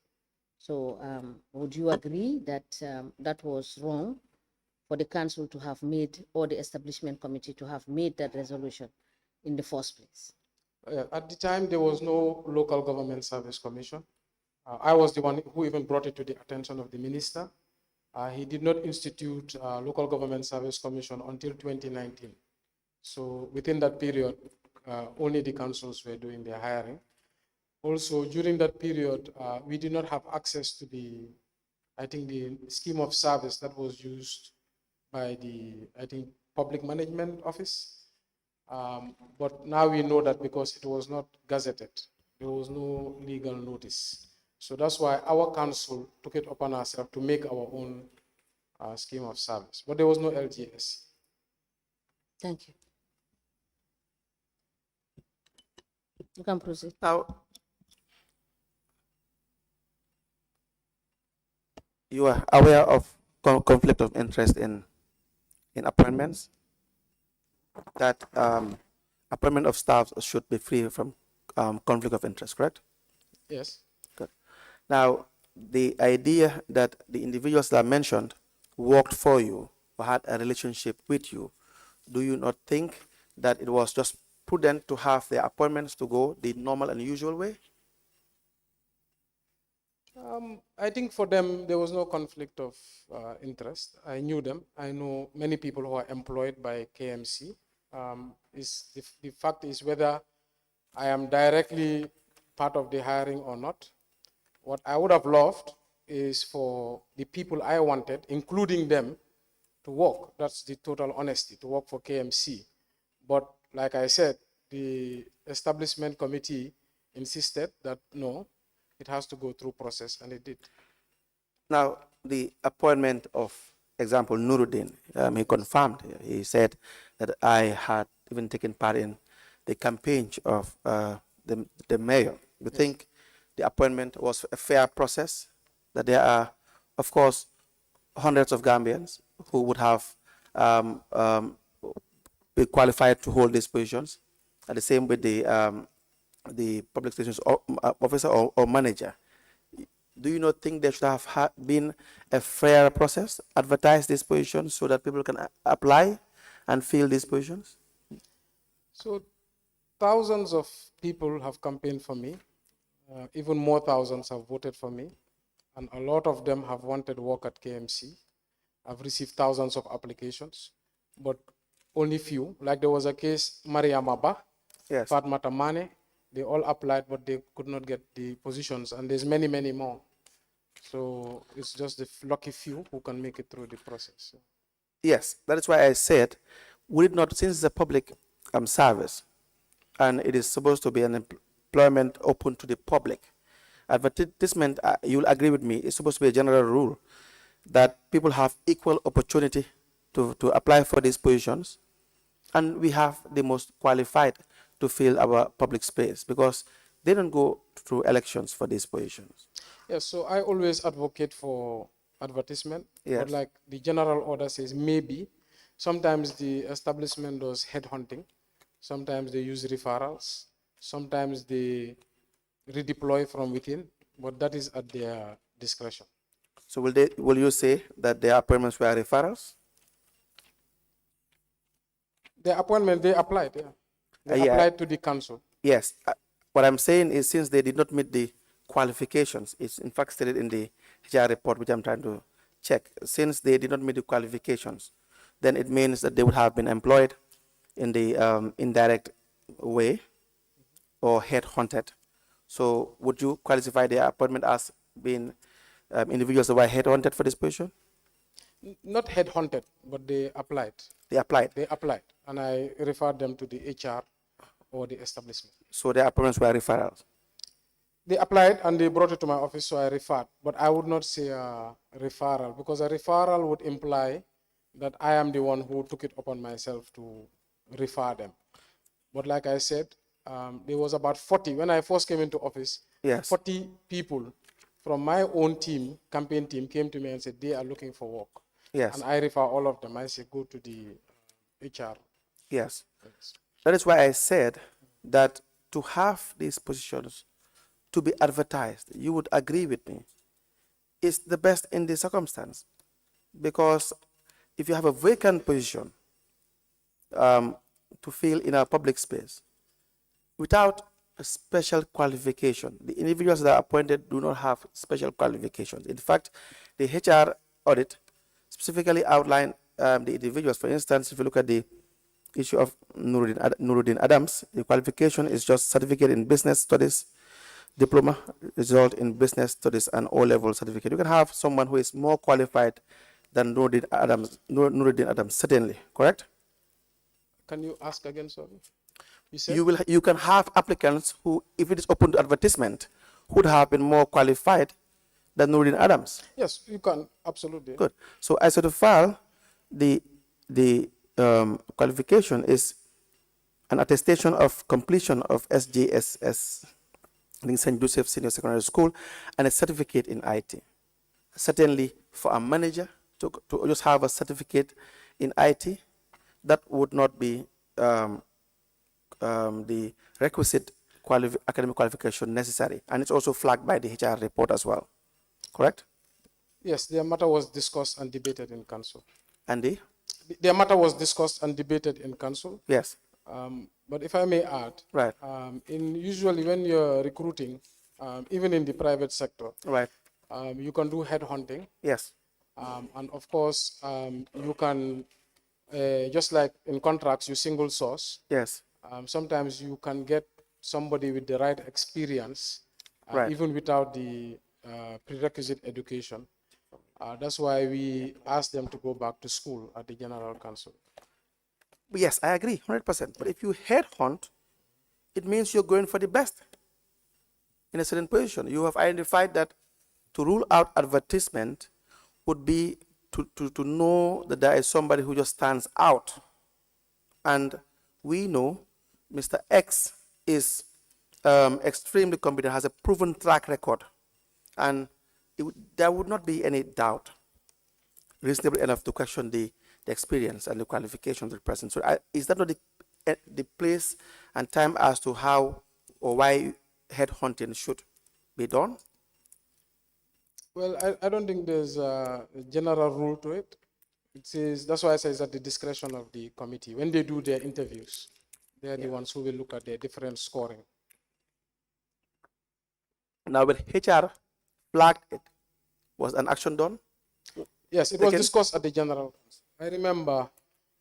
So would you agree that that was wrong for the council to have made, or the establishment committee to have made that resolution in the first place? At the time, there was no Local Government Service Commission. I was the one who even brought it to the attention of the minister. He did not institute Local Government Service Commission until 2019. So within that period, only the councils were doing their hiring. Also, during that period, we did not have access to the scheme of service that was used by the, Public Management Office. But now we know that because it was not gazetted, there was no legal notice. So that's why our council took it upon ourselves to make our own scheme of service. But there was no LGS. Thank you. You can proceed. Now, you are aware of conflict of interest in appointments, that appointment of staff should be free from conflict of interest, correct? Yes. Good. Now, the idea that the individuals that are mentioned worked for you or had a relationship with you, do you not think that it was just prudent to have their appointments to go the normal and usual way? I think for them, there was no conflict of interest. I knew them. I know many people who are employed by KMC. The fact is whether I am directly part of the hiring or not. What I would have loved is for the people I wanted, including them, to work. That's the total honesty, to work for KMC. But like I said, the establishment committee insisted that no, it has to go through process, and it did. Now, the appointment of, example, Nuruddin, he confirmed, he said that I had even taken part in the campaign of the mayor. You think the appointment was a fair process? That there are, of course, hundreds of Gambians who would have be qualified to hold these positions, and the same with the the public relations officer or manager, do you not think there should have been a fair process, advertise these positions so that people can apply and fill these positions? So thousands of people have campaigned for me. Even more thousands have voted for me. And a lot of them have wanted work at KMC. I've received thousands of applications, but only few. Like there was a case, Maria Maba, Yes. Fatmata Mane, they all applied, but they could not get the positions. And there's many, many more. So it's just the lucky few who can make it through the process. Yes, that is why I said, would it not, since it's a public service and it is supposed to be an employment open to the public, advertisement, you'll agree with me, it's supposed to be a general rule that people have equal opportunity to apply for these positions, and we have the most qualified to fill our public space because they don't go through elections for these positions. Yes, so I always advocate for advertisement, Yes. but like the general order says, maybe. Sometimes the establishment does headhunting. Sometimes they use referrals. Sometimes they redeploy from within, but that is at their discretion. So will you say that their appointments were referrals? The appointment, they applied, yeah. They Yeah. applied to the council. Yes. What I'm saying is, since they did not meet the qualifications, it's in fact stated in the HR report, which I'm trying to check. Since they did not meet the qualifications, then it means that they would have been employed in the indirect way or headhunted. So would you qualify their appointment as being individuals that were headhunted for this position? Not headhunted, but they applied. They applied. They applied, and I referred them to the HR or the establishment. So their appointments were referrals. They applied and they brought it to my office, so I referred. But I would not say a referral, because a referral would imply that I am the one who took it upon myself to refer them. But like I said, there was about 40, when I first came into office, Yes. 40 people from my own team, campaign team, came to me and said they are looking for work. Yes. And I refer all of them. I say, go to the HR. Yes. That is why I said that to have these positions to be advertised, you would agree with me, is the best in this circumstance. Because if you have a vacant position to fill in a public space without a special qualification, the individuals that are appointed do not have special qualifications. In fact, the HR audit specifically outlined the individuals. For instance, if you look at the issue of Nuruddin Adams, the qualification is just certificate in business studies, diploma, result in business studies, and O-level certificate. You can have someone who is more qualified than Nuruddin Adams, certainly, correct? Can you ask again, sorry? You said? You can have applicants who, if it is open to advertisement, would have been more qualified than Nuruddin Adams. Yes, you can, absolutely. Good. So as of the file, the qualification is an attestation of completion of SJSS, I think St. Joseph Senior Secondary School, and a certificate in IT. Certainly, for a manager to just have a certificate in IT, that would not be the requisite academic qualification necessary, and it's also flagged by the HR report as well. Correct? Yes, their matter was discussed and debated in council. Andy? Their matter was discussed and debated in council. Yes. But if I may add, Right. Usually when you're recruiting, even in the private sector, Right. You can do headhunting. Yes. And of course, you can, just like in contracts, you single source. Yes. Sometimes you can get somebody with the right experience, Right. even without the prerequisite education. That's why we ask them to go back to school at the General Council. Yes, I agree, 100%. But if you headhunt, it means you're going for the best in a certain position. You have identified that to rule out advertisement would be to know that there is somebody who just stands out. And we know Mr. X is extremely competent, has a proven track record. And there would not be any doubt, reasonable enough to question the experience and the qualifications of the person. So is that not the place and time as to how or why headhunting should be done? Well, I don't think there's a general rule to it. It says, that's why I say it's at the discretion of the committee. When they do their interviews, they're the ones who will look at their different scoring. Now, when HR flagged it, was an action done? Yes, it was discussed at the general council. I remember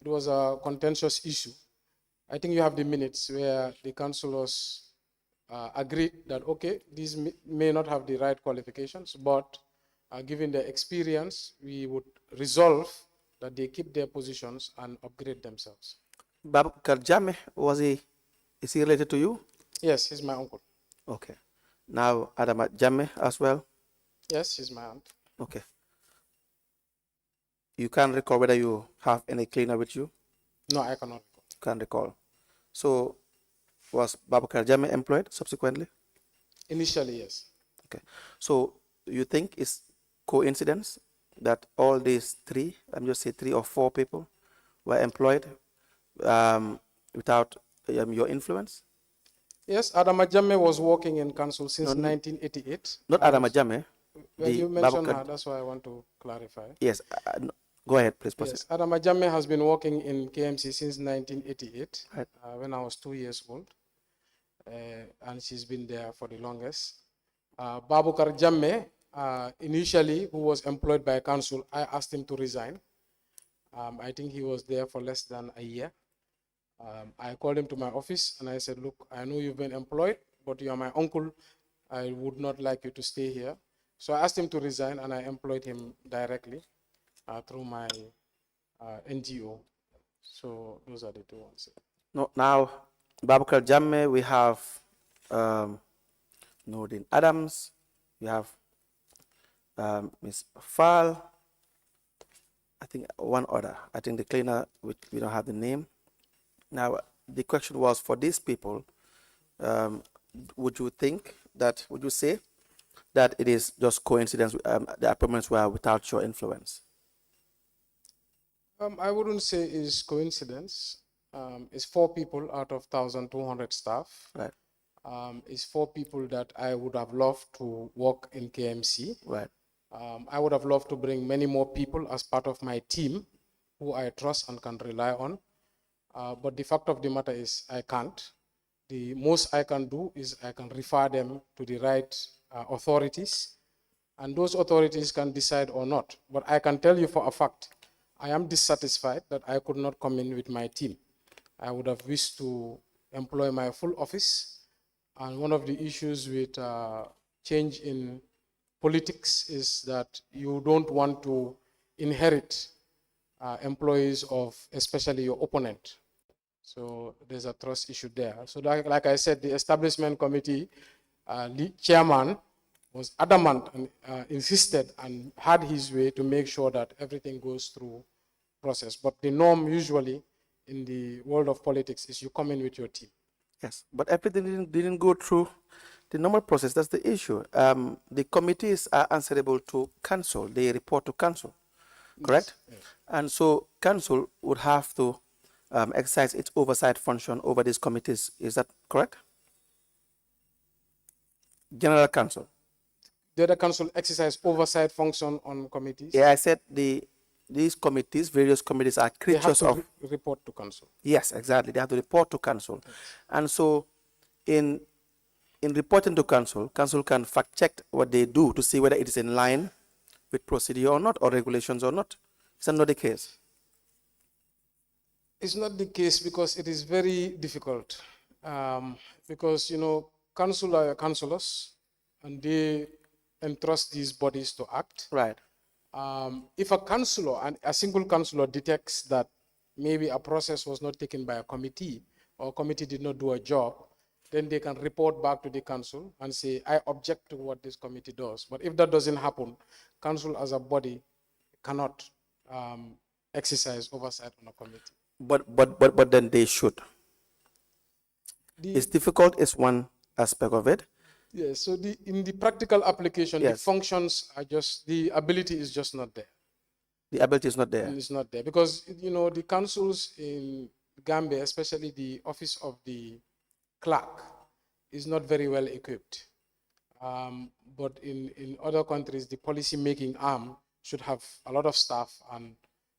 it was a contentious issue. I think you have the minutes where the councillors agreed that, okay, these may not have the right qualifications, but given their experience, we would resolve that they keep their positions and upgrade themselves. Babakar Jame, is he related to you? Yes, he's my uncle. Okay. Now, Adama Jame as well? Yes, he's my aunt. Okay. You can't recall whether you have any cleaner with you? No, I cannot recall. Can't recall. So, was Babakar Jame employed subsequently? Initially, yes. Okay. So, you think it's coincidence that all these three, I'm just say 3 or 4 people, were employed without your influence? Yes, Adama Jammeh was working in council since 1988. Not Adama Jame. Well, you mentioned her, that's why I want to clarify. Yes, go ahead, please proceed. Yes, Adama Jammeh has been working in KMC since 1988, Right. when I was 2 years old, and she's been there for the longest. Babukar Jammeh, initially, who was employed by council, I asked him to resign. I think he was there for less than a year. I called him to my office and I said, look, I know you've been employed, but you are my uncle. I would not like you to stay here. So I asked him to resign and I employed him directly through my NGO. So those are the 2 ones. No, now, Babakar Jammeh, we have Nordin Adams, we have Miss Fall, I think one other. I think the cleaner, we don't have the name. Now, the question was for these people, would you say that it is just coincidence the appointments were without your influence? I wouldn't say it's coincidence. It's 4 people out of 1,200 staff. Right. It's 4 people that I would have loved to work in KMC. Right. I would have loved to bring many more people as part of my team who I trust and can rely on. But the fact of the matter is I can't. The most I can do is I can refer them to the right authorities, and those authorities can decide or not. But I can tell you for a fact, I am dissatisfied that I could not come in with my team. I would have wished to employ my full office. And one of the issues with change in politics is that you don't want to inherit employees of especially your opponent. So there's a trust issue there. So like I said, the establishment committee chairman was adamant and insisted and had his way to make sure that everything goes through process. But the norm usually in the world of politics is you come in with your team. Yes, but everything didn't go through the normal process. That's the issue. The committees are answerable to council. They report to council, correct? Yes. Yes. And so council would have to exercise its oversight function over these committees. Is that correct? General council. The other council exercise oversight function on committees? Yeah, I said these committees, various committees are creatures of... report to council. Yes, exactly. They have to report to council. Yes. And so in reporting to council, council can fact check what they do to see whether it is in line with procedure or not, or regulations or not. Is that not the case? It's not the case because it is very difficult. Because, you know, council are councillors and they entrust these bodies to act. Right. If a councillor, and a single councillor detects that maybe a process was not taken by a committee or a committee did not do a job, then they can report back to the council and say, I object to what this committee does. But if that doesn't happen, council as a body cannot exercise oversight on a committee. But then they should. It's difficult is one aspect of it. Yes, so in the practical application, yes, the functions are just, the ability is just not there. The ability is not there? It's not there because, you know, the councils in Gambia, especially the office of the clerk, is not very well equipped. But in other countries, the policy-making arm should have a lot of staff and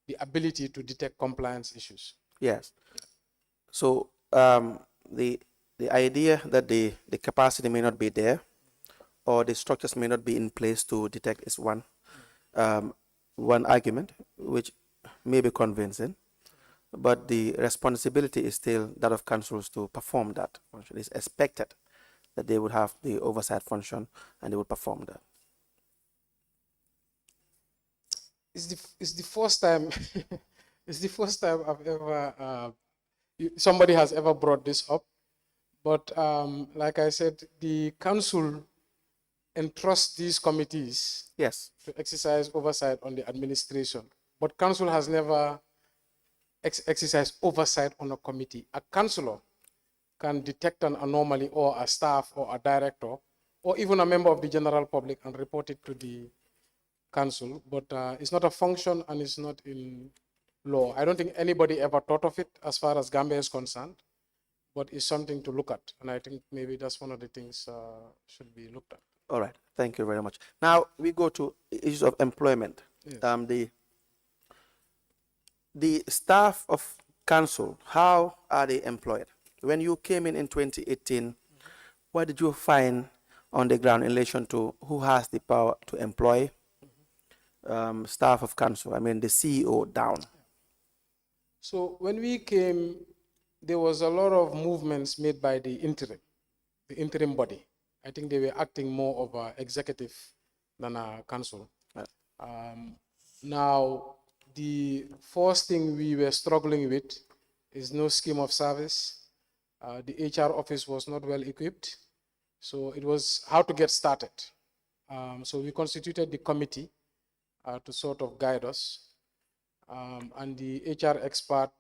the ability to detect compliance issues. Yes. So the idea that the capacity may not be there, or the structures may not be in place to detect is one argument, which may be convincing, but the responsibility is still that of councils to perform that function. It's expected that they would have the oversight function and they would perform that. It's the first time it's the first time I've ever somebody has ever brought this up, but like I said, the council entrusts these committees Yes. to exercise oversight on the administration, but council has never exercised oversight on a committee. A councillor can detect an anomaly, or a staff or a director or even a member of the general public, and report it to the council, but it's not a function and it's not in law. I don't think anybody ever thought of it as far as Gambia is concerned, but it's something to look at, and I think maybe that's one of the things should be looked at. All right, thank you very much. Now we go to issues of employment. Yes. The staff of council, how are they employed? When you came in 2018, what did you find on the ground in relation to who has the power to employ staff of council? I mean, the CEO down. So when we came, there was a lot of movements made by the interim body. I think they were acting more of an executive than a council. Now, the first thing we were struggling with is no scheme of service. The HR office was not well equipped. So it was how to get started. So we constituted the committee to sort of guide us. And the HR expert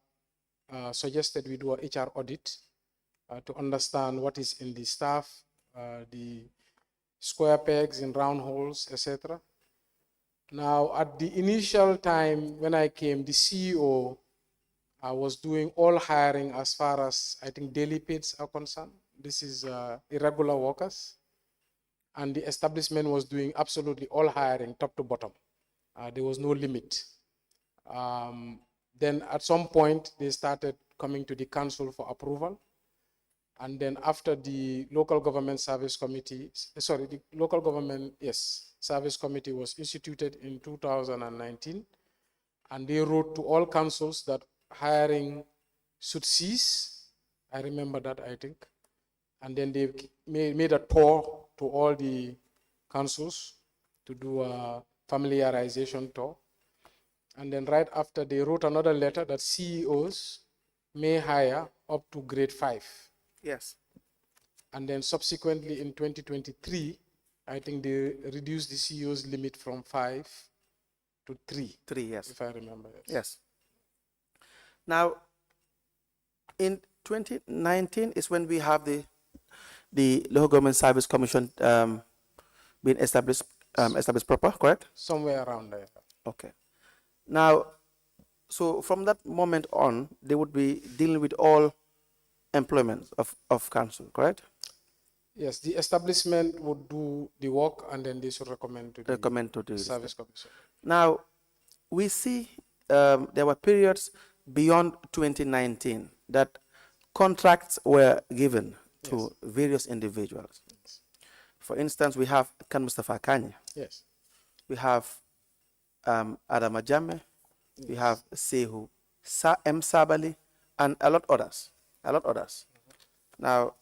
suggested we do a HR audit to understand what is in the staff, the square pegs in round holes, etc. Now, at the initial time when I came, the CEO was doing all hiring as far as, I think, daily pays are concerned. This is irregular workers. And the establishment was doing absolutely all hiring, top to bottom. There was no limit. Then at some point, they started coming to the council for approval. And then after the local government service committee, the local government, service committee was instituted in 2019. And they wrote to all councils that hiring should cease. I remember that, I think. And then they made a tour to all the councils to do a familiarization tour. And then right after, they wrote another letter that CEOs may hire up to grade 5. Yes. And then subsequently in 2023, I think they reduced the CEO's limit from 5 to 3. 3, yes. If I remember. Yes. Now, in 2019 is when we have the Local Government Service Commission being established proper, correct? Somewhere around there. Okay. Now, so from that moment on, they would be dealing with all employment of council, correct? Yes, the establishment would do the work and then they should recommend to the service commission. Now, we see there were periods beyond 2019 that contracts were given to various individuals. Yes. For instance, we have Kan Mustafa Kanye. Yes. We have Adama Jammeh. Yes. We have Sehu M. Sabali, and a lot others. Now,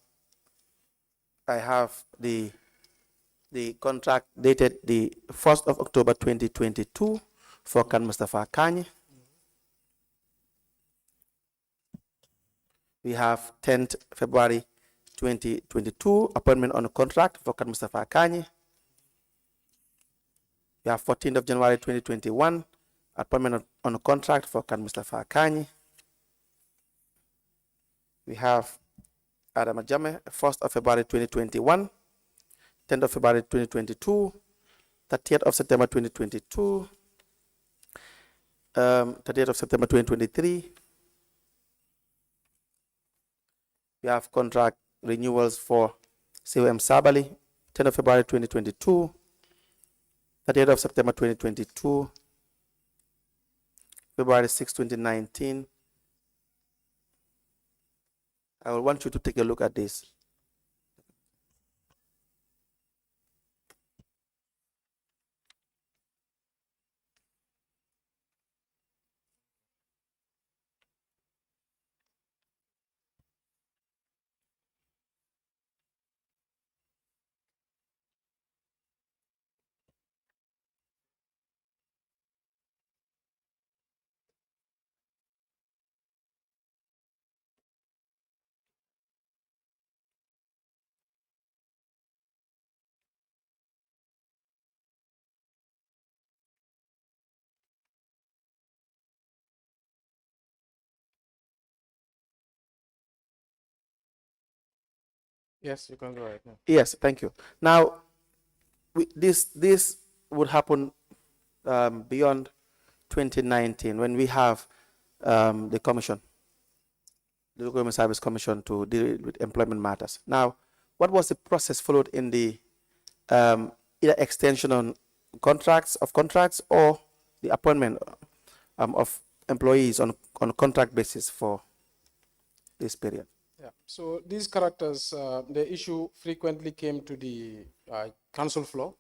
I have the contract dated the 1st of October 2022 for Kan Mustafa Kanye. We have 10th February 2022 appointment on a contract for Kan Mustafa Kanye. We have 14th of January 2021 appointment on a contract for Kan Mustafa Kanye. We have Adama Jammeh, 1st of February 2021, 10th of February 2022, 30th of September 2022, 30th of September 2023. We have contract renewals for C.O.M. Sabali, 10th of February 2022, 30th of September 2022, February 6, 2019. I will want you to take a look at this. Yes, you can go ahead. Yeah. Yes, thank you. Now, this would happen beyond 2019 when we have the commission, the Local Government Service Commission, to deal with employment matters. Now, what was the process followed in the either extension on contracts or the appointment of employees on a contract basis for this period? Yeah. So these characters, the issue frequently came to the council floor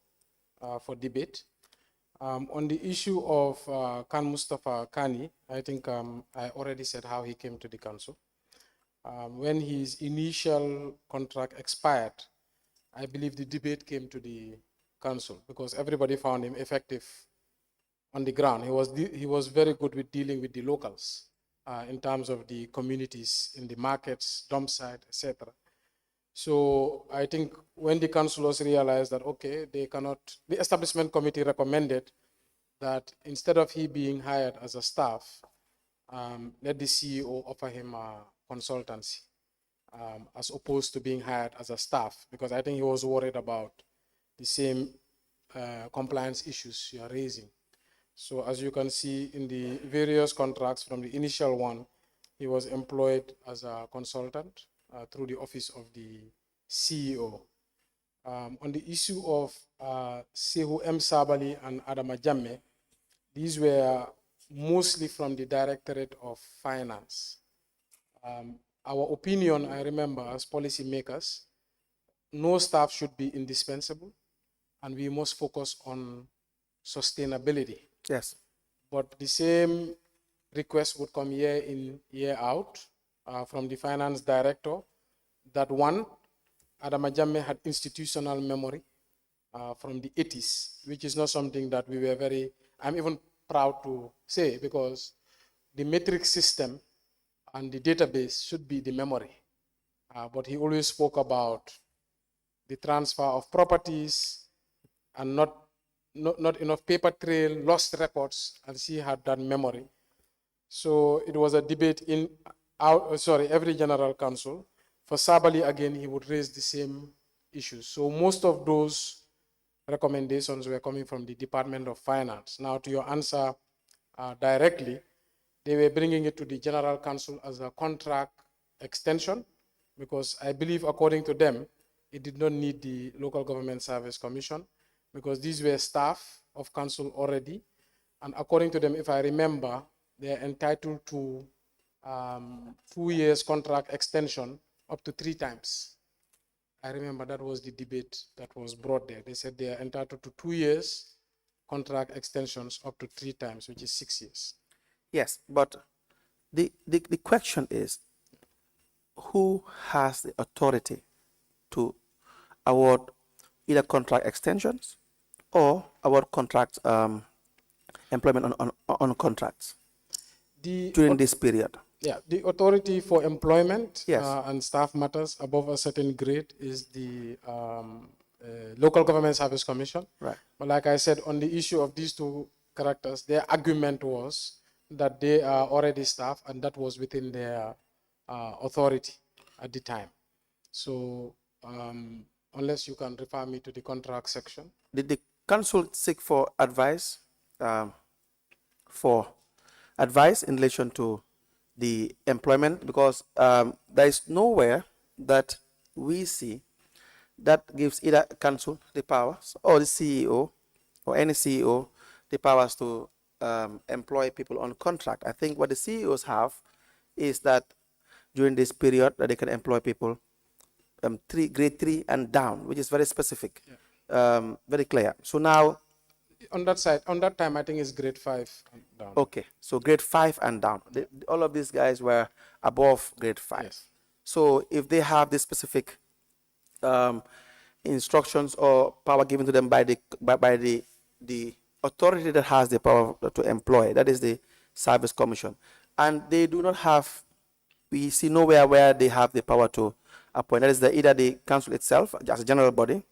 for debate. On the issue of Khan Mustafa Kani, I think I already said how he came to the council. When his initial contract expired, I believe the debate came to the council because everybody found him effective on the ground. He was very good with dealing with the locals in terms of the communities in the markets, dump site, etc. So I think when the councillors realized that, okay, they cannot, the establishment committee recommended that instead of he being hired as a staff, let the CEO offer him a consultancy as opposed to being hired as a staff, because I think he was worried about the same compliance issues you are raising. So as you can see in the various contracts from the initial one, he was employed as a consultant through the office of the CEO. On the issue of Sehu M. Sabali and Adama Jamme, these were mostly from the Directorate of Finance. Our opinion, I remember, as policymakers, no staff should be indispensable, and we must focus on sustainability. Yes. But the same request would come year in, year out from the finance director that one, Adama Jammeh had institutional memory from the 80s, which is not something that we were I'm even proud to say, because the metric system and the database should be the memory. But he always spoke about the transfer of properties and not enough paper trail, lost records, and she had that memory. So it was a debate in every general council. For Sabali, again, he would raise the same issues. So most of those recommendations were coming from the Department of Finance. Now, to your answer directly, they were bringing it to the General Council as a contract extension, because I believe, according to them, it did not need the Local Government Service Commission, because these were staff of council already. And according to them, if I remember, they are entitled to 2 years contract extension up to 3 times. I remember that was the debate that was brought there. They said they are entitled to 2 years contract extensions up to 3 times, which is 6 years. Yes, but the question is, who has the authority to award either contract extensions or award contract employment on contracts during this period? Yeah, the authority for employment Yes. and staff matters above a certain grade is the Local Government Service Commission. Right. But like I said, on the issue of these two characters, their argument was that they are already staff, and that was within their authority at the time. So unless you can refer me to the contract section. Did the council seek for advice in relation to the employment? Because there is nowhere that we see that gives either council the powers or the CEO or any CEO the powers to employ people on contract. I think what the CEOs have is that during this period that they can employ people grade 3 and down, which is very specific, very clear. So now, On that side, on that time, I think it's grade 5 and down. okay, so grade 5 and down. All of these guys were above grade 5. Yes. So if they have this specific instructions or power given to them by the authority that has the power to employ, that is the Service Commission, and they do not have, we see nowhere where they have the power to appoint. That is either the council itself as a general body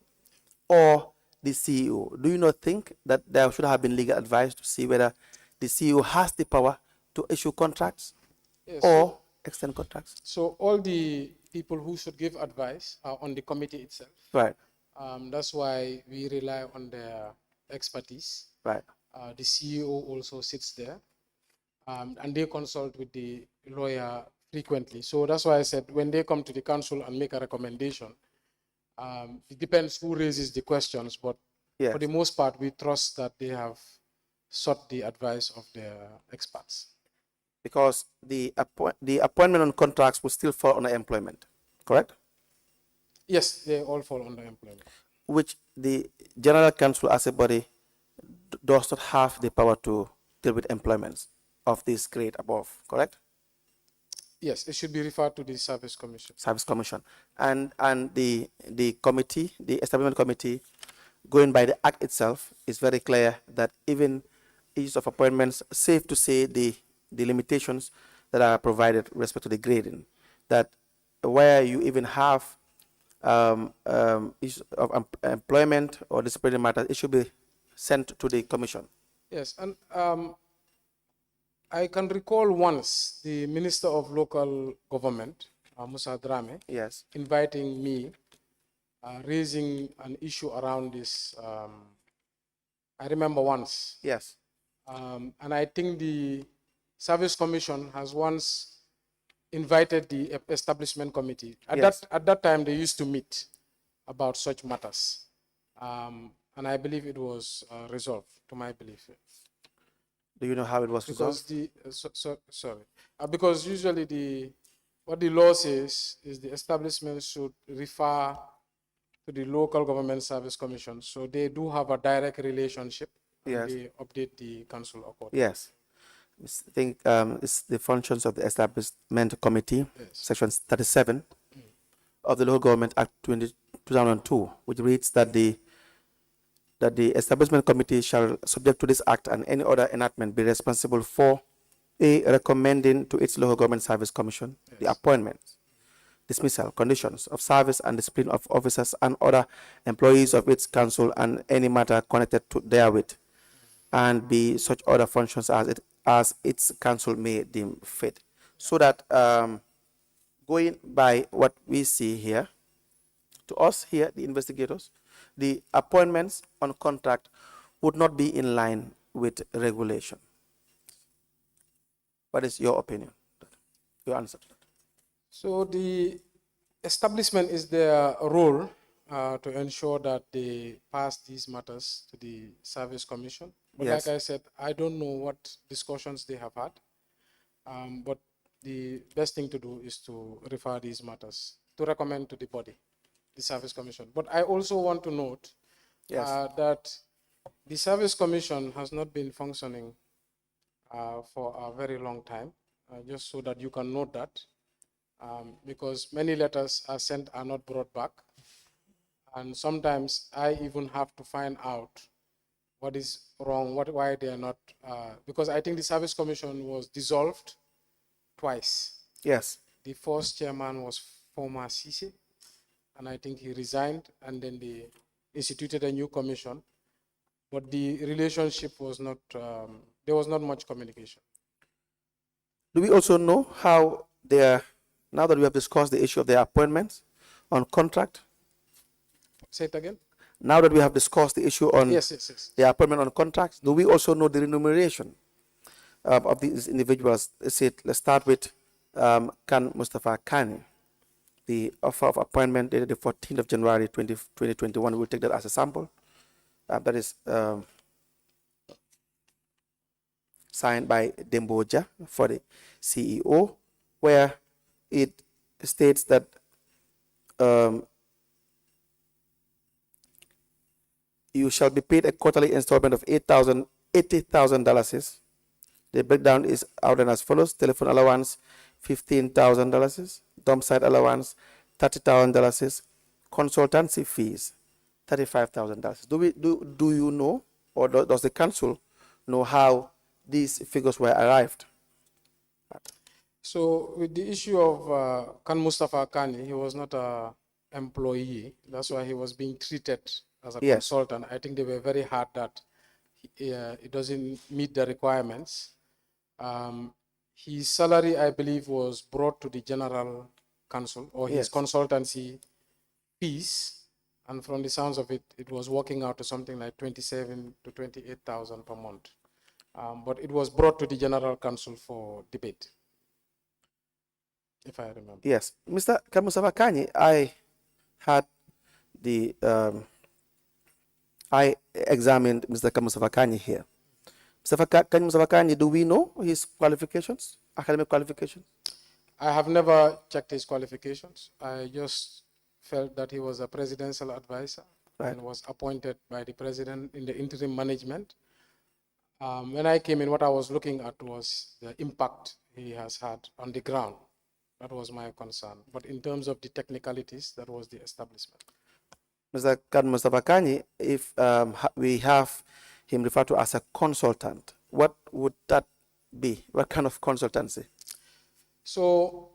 or the CEO. Do you not think that there should have been legal advice to see whether the CEO has the power to issue contracts Yes. or extend contracts? So all the people who should give advice are on the committee itself. Right, That's why we rely on their expertise. right. The CEO also sits there, and they consult with the lawyer frequently. So that's why I said when they come to the council and make a recommendation, it depends who raises the questions, but Yes. for the most part, we trust that they have sought the advice of their experts. Because the appointment on contracts will still fall under employment, correct? Yes, they all fall under employment. Which the general council as a body does not have the power to deal with employments of this grade above, correct? Yes, it should be referred to the Service Commission. Service Commission. And the committee, the establishment committee, going by the act itself, is very clear that even issues of appointments, safe to say the limitations that are provided with respect to the grading, that where you even have issues of employment or disciplinary matters, it should be sent to the commission. Yes, and I can recall once the Minister of Local Government, Musa Drame, Yes. inviting me, raising an issue around this. I remember once. Yes. And I think the Service Commission has once invited the establishment committee. Yes. At that time, they used to meet about such matters. And I believe it was resolved, to my belief. Do you know how it was Because resolved? because usually what the law says is the establishment should refer to the local government service commission, so they do have a direct relationship. And Yes. they update the council accordingly. Yes. I think it's the functions of the establishment committee, Yes. section 37 of the Local Government Act 2002, which reads that the establishment committee shall, subject to this act and any other enactment, be responsible for recommending to its local government service commission the appointments, dismissal, conditions of service and discipline of officers and other employees of its council and any matter connected to therewith, and be such other functions as its council may deem fit. So that going by what we see here, to us here, the investigators, the appointments on contract would not be in line with regulation. What is your opinion? Your answer to that? So the establishment is their role to ensure that they pass these matters to the service commission. But Yes. like I said, I don't know what discussions they have had. But the best thing to do is to refer these matters, to recommend to the body, the service commission. But I also want to note Yes. that the service commission has not been functioning for a very long time, just so that you can note that, because many letters are sent are not brought back. And sometimes I even have to find out what is wrong, why they are not, because I think the service commission was dissolved twice. Yes. The first chairman was former Sisi, and I think he resigned, and then they instituted a new commission. But the relationship was not, there was not much communication. Do we also know how they are, now that we have discussed the issue of their appointments on contract, Say it again? now that we have discussed the issue on Yes. their appointment on contracts, do we also know the remuneration of these individuals? Let's start with Khan Mustafa Kani, the offer of appointment dated the 14th of January 2021. We'll take that as a sample. That is signed by Demboja for the CEO, where it states that you shall be paid a quarterly installment of $80,000. The breakdown is outlined as follows: telephone allowance, $15,000, dump site allowance, $30,000, consultancy fees, $35,000. Do you know, or does the council know how these figures were arrived? So with the issue of Khan Mustafa Kani, he was not a employee. That's why he was being treated as a Yes. consultant. I think they were very hard that it doesn't meet the requirements. His salary, I believe, was brought to the general council, or his Yes. consultancy fees, and from the sounds of it, it was working out to something like 27 to 28,000 per month. But it was brought to the general council for debate, if I remember. Yes, Mr. Mustafa Kani, I had the I examined Mr. Mustafa Kani here. Mr. Mustafa Kani, do we know his qualifications, academic qualifications? I have never checked his qualifications. I just felt that he was a presidential advisor and was appointed by the president in the interim management. When I came in, what I was looking at was the impact he has had on the ground. That was my concern. But in terms of the technicalities, that was the establishment. Mr. Mustafa Kani, if we have him referred to as a consultant, what would that be? What kind of consultancy? So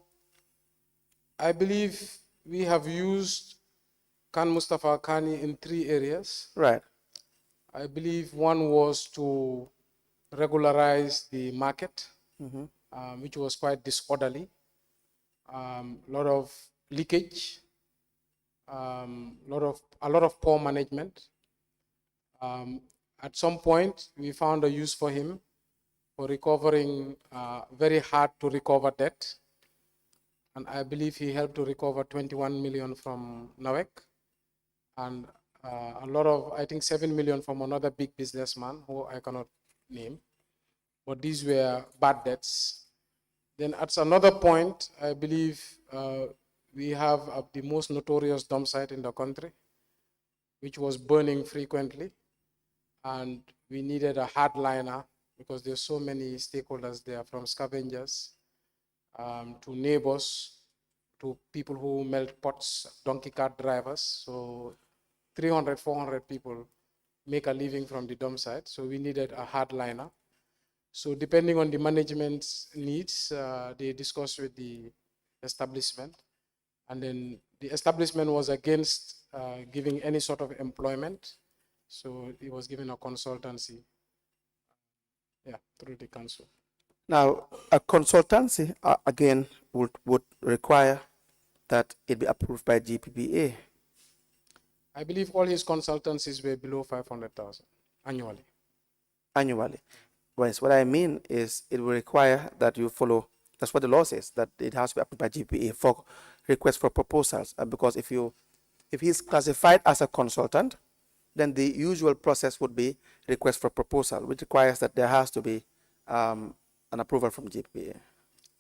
I believe we have used Khan Mustafa Kani in 3 areas. Right. I believe one was to regularize the market, which was quite disorderly. A lot of leakage, a lot of poor management. At some point, we found a use for him for recovering very hard to recover debt. And I believe he helped to recover 21 million from NAWEC and a lot of, I think 7 million from another big businessman who I cannot name. But these were bad debts. Then at another point, I believe we have the most notorious dump site in the country, which was burning frequently. And we needed a hardliner because there's so many stakeholders there, from scavengers to neighbors, to people who melt pots, donkey cart drivers. So 300, 400 people make a living from the dump site. So we needed a hardliner. So depending on the management's needs, they discussed with the establishment. And then the establishment was against giving any sort of employment. So he was given a consultancy, through the council. Now, a consultancy, again, would require that it be approved by GPPA. I believe all his consultancies were below 500,000 annually. Annually. Whereas what I mean is it will require that you follow, that's what the law says, that it has to be approved by GPA for requests for proposals. Because if he's classified as a consultant, then the usual process would be request for proposal, which requires that there has to be an approval from GPA.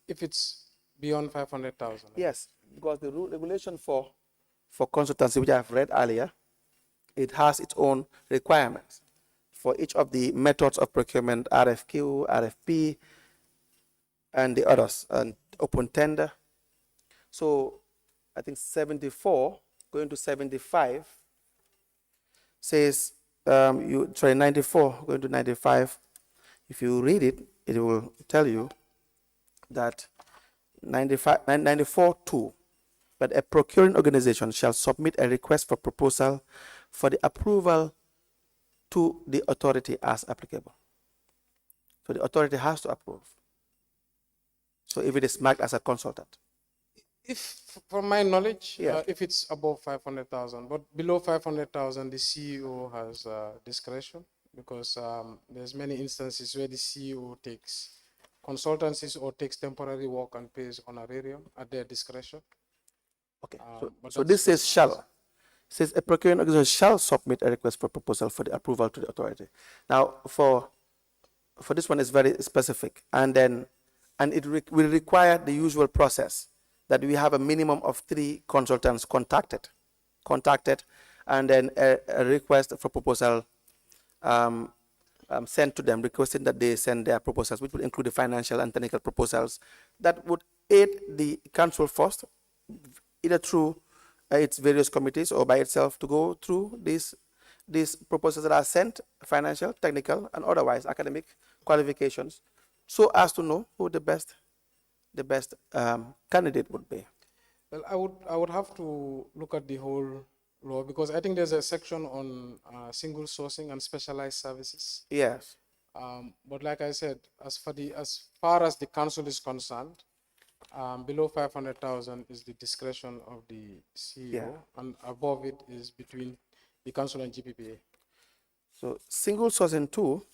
If it's beyond 500,000. Yes, because the regulation for consultancy, which I've read earlier, it has its own requirements for each of the methods of procurement: RFQ, RFP, and the others, and open tender. So I think 74 going to 75 says, 94 going to 95. If you read it, it will tell you that 94.2, but a procuring organization shall submit a request for proposal for the approval to the authority as applicable. So the authority has to approve. So if it is marked as a consultant. If, from my knowledge, Yeah. if it's above 500,000, but below 500,000, the CEO has discretion, because there's many instances where the CEO takes consultancies or takes temporary work and pays honorarium at their discretion. Okay, But so that's this says not- shall. Says a procuring organization shall submit a request for proposal for the approval to the authority. Now, for this one is very specific, and it will require the usual process that we have a minimum of 3 consultants contacted, and then a request for proposal sent to them, requesting that they send their proposals, which will include the financial and technical proposals that would aid the council first, either through its various committees or by itself, to go through these proposals that are sent, financial, technical, and otherwise academic qualifications, so as to know who the best candidate would be. Well, I would have to look at the whole law, because I think there's a section on single sourcing and specialized services. Yes. But like I said, as far as the council is concerned, below 500,000 is the discretion of the CEO, Yeah. and above it is between the council and GPPA. So single sourcing 2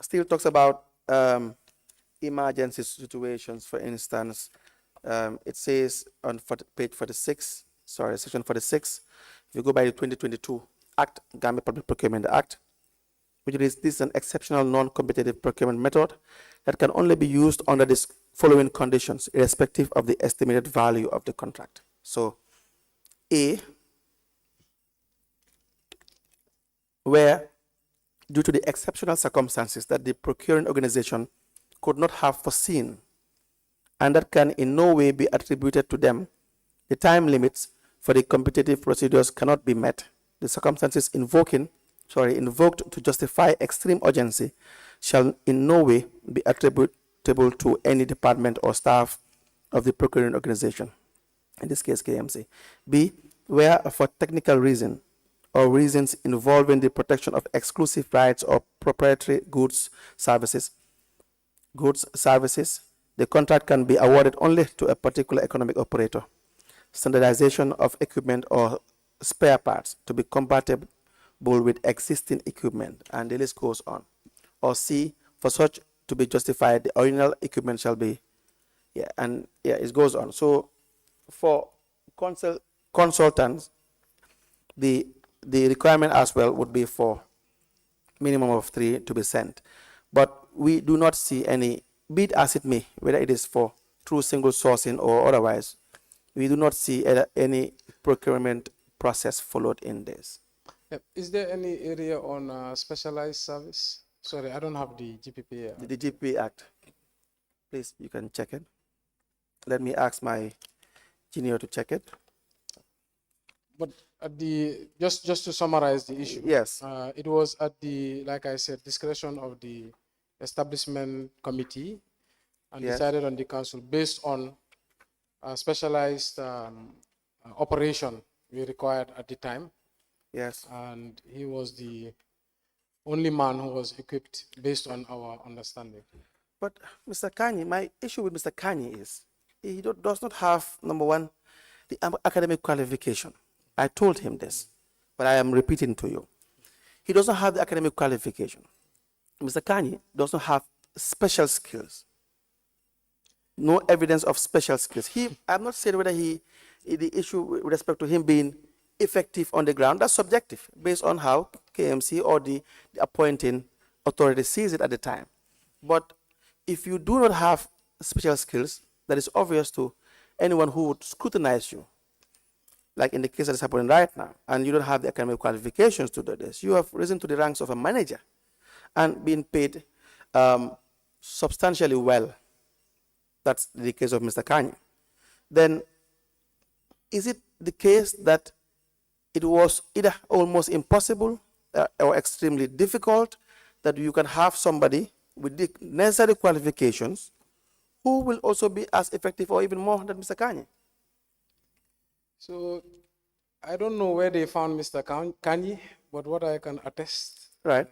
still talks about emergency situations. For instance, it says on page 46, sorry, section 46, if you go by the 2022 Act, Gambia Public Procurement Act, which is this is an exceptional non-competitive procurement method that can only be used under these following conditions, irrespective of the estimated value of the contract. So, A, where due to the exceptional circumstances that the procuring organization could not have foreseen, and that can in no way be attributed to them, the time limits for the competitive procedures cannot be met. The circumstances invoked to justify extreme urgency shall in no way be attributable to any department or staff of the procuring organization, in this case KMC. B, where for technical reason or reasons involving the protection of exclusive rights or proprietary goods, services, the contract can be awarded only to a particular economic operator. Standardization of equipment or spare parts to be compatible with existing equipment, and the list goes on. Or C, for such to be justified, the original equipment shall be, it goes on. So for consultants, the requirement as well would be for minimum of 3 to be sent. But we do not see any, be it as it may, whether it is for through single sourcing or otherwise, we do not see any procurement process followed in this. Yep. Is there any area on specialized service? Sorry, I don't have the GPPA. The GPPA Act. Please, you can check it. Let me ask my junior to check it. But at just to summarize the issue, Yes. it was at the, like I said, discretion of the establishment committee, and Yes. decided on the council based on specialized operation we required at the time. Yes. And he was the only man who was equipped based on our understanding. But Mr. Kanye, my issue with Mr. Kanye is he does not have, number one, the academic qualification. I told him this, but I am repeating to you. He doesn't have the academic qualification. Mr. Kanye does not have special skills. No evidence of special skills. I'm not saying whether the issue with respect to him being effective on the ground, that's subjective, based on how KMC or the appointing authority sees it at the time. But if you do not have special skills, that is obvious to anyone who would scrutinize you, like in the case that is happening right now, and you don't have the academic qualifications to do this. You have risen to the ranks of a manager and been paid substantially well. That's the case of Mr. Kanye. Then is it the case that it was either almost impossible or extremely difficult that you can have somebody with the necessary qualifications who will also be as effective or even more than Mr. Kanye? So I don't know where they found Mr. Kanye, but what I can attest, Right.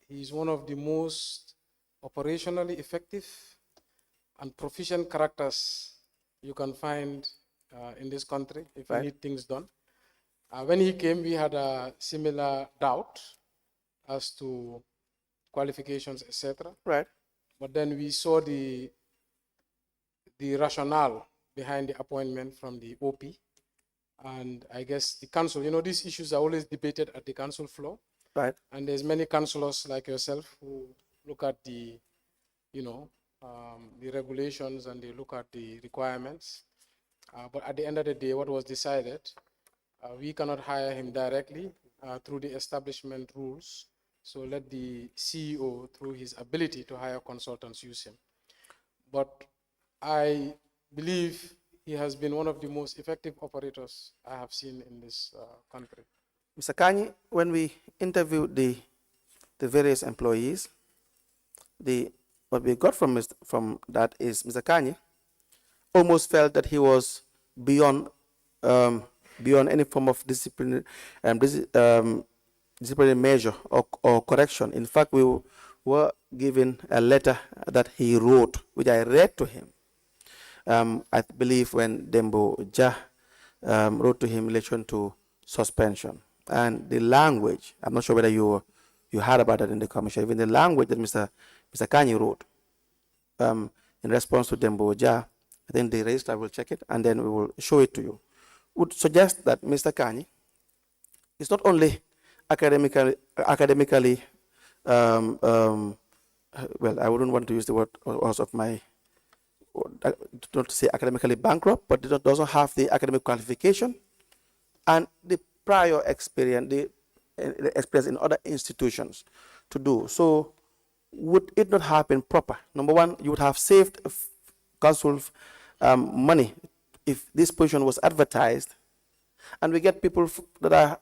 he's one of the most operationally effective and proficient characters you can find in this country if you need things done. When he came, we had a similar doubt as to qualifications, etc. Right. But then we saw the rationale behind the appointment from the OP. And I guess the council, these issues are always debated at the council floor. Right. And there's many councillors like yourself who look at the, the regulations and they look at the requirements. But at the end of the day, what was decided, we cannot hire him directly through the establishment rules. So let the CEO, through his ability to hire consultants, use him. But I believe he has been one of the most effective operators I have seen in this country. Mr. Kanyi, when we interviewed the various employees, what we got from that is Mr. Kanyi almost felt that he was beyond any form of disciplinary measure or correction. In fact, we were given a letter that he wrote, which I read to him. I believe when Dembo Ja wrote to him in relation to suspension. And the language, I'm not sure whether you heard about that in the commission, even the language that Mr. Kanyi wrote in response to Dembo Ja, I think the registrar will check it and then we will show it to you, would suggest that Mr. Kanyi is not only academically well, I wouldn't want to use the word because of my, not to say academically bankrupt, but doesn't have the academic qualification and the prior experience, the experience in other institutions to do. So would it not have been proper? Number one, you would have saved council money if this position was advertised and we get people that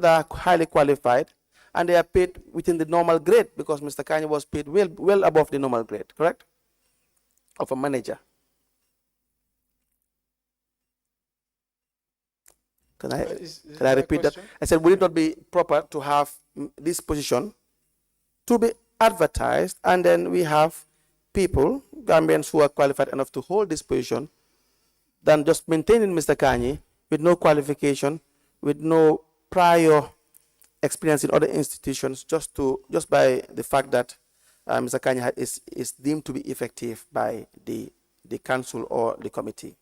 are highly qualified and they are paid within the normal grade because Mr. Kanyi was paid well above the normal grade, correct? Of a manager. Can I repeat that? I said, would it not be proper to have this position to be advertised and then we have people, Gambians who are qualified enough to hold this position than just maintaining Mr. Kanyi with no qualification, with no prior experience in other institutions, just by the fact that Mr. Kanyi is deemed to be effective by the council or the committee?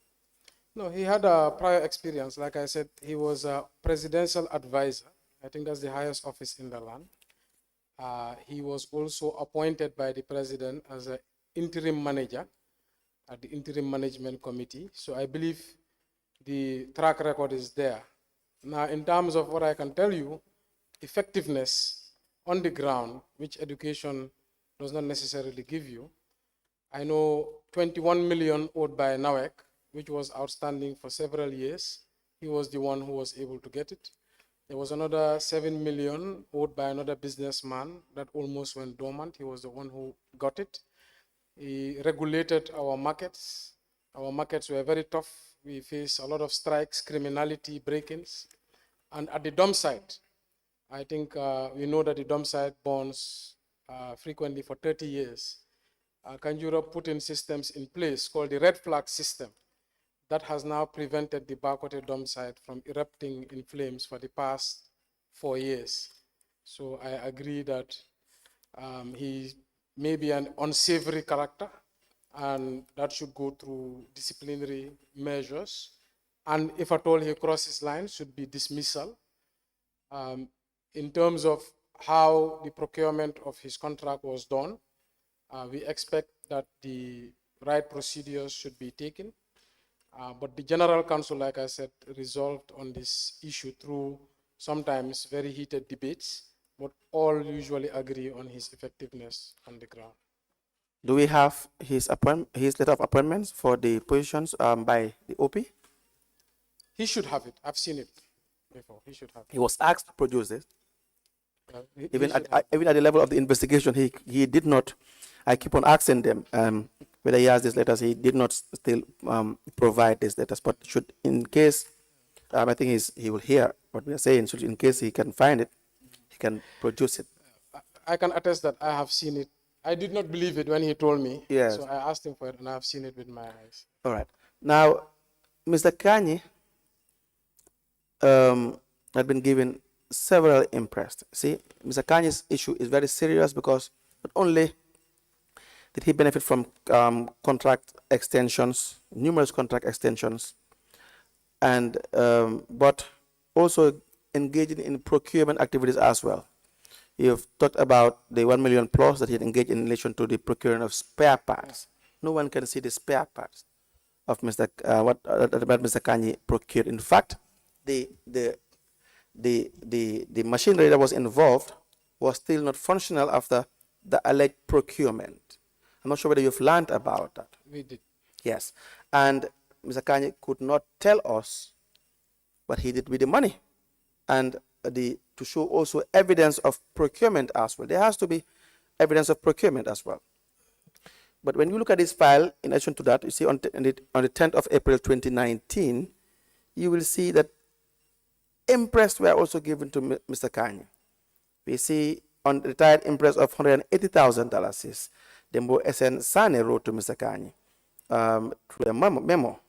No, he had a prior experience. Like I said, he was a presidential advisor. I think that's the highest office in the land. He was also appointed by the president as an interim manager at the interim management committee. So I believe the track record is there. Now, in terms of what I can tell you, effectiveness on the ground, which education does not necessarily give you. I know 21 million owed by NAWEC, which was outstanding for several years. He was the one who was able to get it. There was another 7 million owed by another businessman that almost went dormant. He was the one who got it. He regulated our markets. Our markets were very tough. We faced a lot of strikes, criminality, break-ins. And at the dump site, I think we know that the dump site burns frequently for 30 years. Can Europe put in systems in place called the red flag system that has now prevented the Bakote dump site from erupting in flames for the past 4 years. So I agree that he may be an unsavory character and that should go through disciplinary measures. And if at all he crosses lines, should be dismissal. In terms of how the procurement of his contract was done, we expect that the right procedures should be taken. But the General Council, like I said, resolved on this issue through sometimes very heated debates, but all usually agree on his effectiveness on the ground. Do we have his letter of appointments for the positions by the OP? He should have it. I've seen it before. He should have it. He was asked to produce it. Even at the level of the investigation, he did not. I keep on asking them whether he has these letters. He did not still provide these letters. But should, in case, I think he will hear what we are saying. So in case he can find it, he can produce it. I can attest that I have seen it. I did not believe it when he told me. Yes. So I asked him for it, and I have seen it with my eyes. All right. Now, Mr. Kanyi had been given several impressed. See, Mr. Kanyi's issue is very serious because not only Did he benefit from contract extensions, numerous contract extensions, and but also engaging in procurement activities as well? You've talked about the 1 million plus that he engaged in relation to the procurement of spare parts. No one can see the spare parts of what Mr. Kanye procured. In fact, the machinery that was involved was still not functional after the alleged procurement. I'm not sure whether you've learned about that. We did. Yes, and Mr. Kanye could not tell us what he did with the money, and to show also evidence of procurement as well. There has to be evidence of procurement as well. But when you look at this file, in addition to that, you see on the 10th of April 2019, you will see that impress were also given to Mr. Kanye. We see on retired impress of $180,000 is Dembo SN Sane wrote to Mr. Kanye through a memo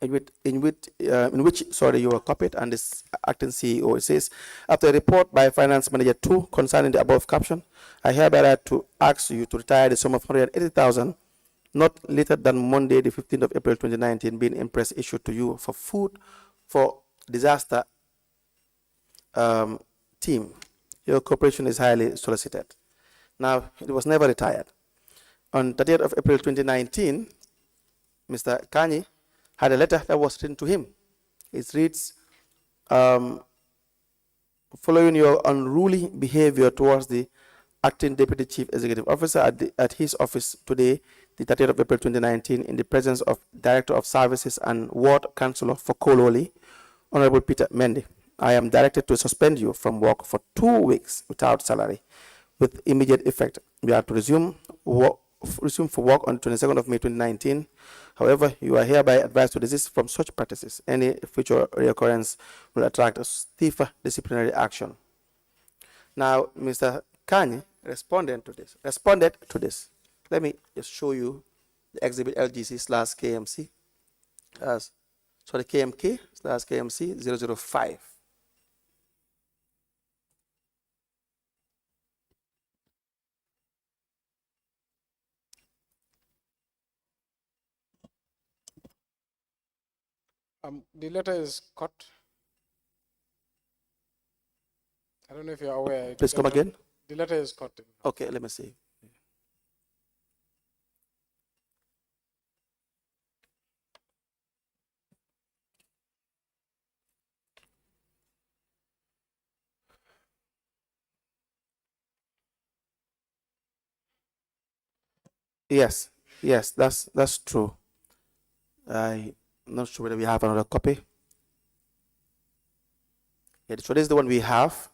in which you were copied, and this acting CEO, it says, after a report by Finance Manager 2 concerning the above caption, I hereby write to ask you to retire the sum of $180,000 not later than Monday, the 15th of April 2019, being impress issued to you for food for disaster team. Your cooperation is highly solicited. Now, it was never retired. On 30th of April 2019, Mr. Kanye had a letter that was written to him. It reads, following your unruly behavior towards the acting deputy chief executive officer at his office today, the 30th of April 2019, in the presence of director of services and ward councillor for Kololi, Honorable Peter Mendy, I am directed to suspend you from work for 2 weeks without salary with immediate effect. We are to resume for work on 22nd of May 2019. However, you are hereby advised to desist from such practices. Any future reoccurrence will attract a stiffer disciplinary action. Now, Mr. Kanye responded to this. Let me just show you the exhibit LGC/KMC, KMK/KMC 005. The letter is cut. I don't know if you're aware. Please come again. The letter is cut. Okay, let me see. Yes, that's true. I'm not sure whether we have another copy. Yeah, so this is the one we have,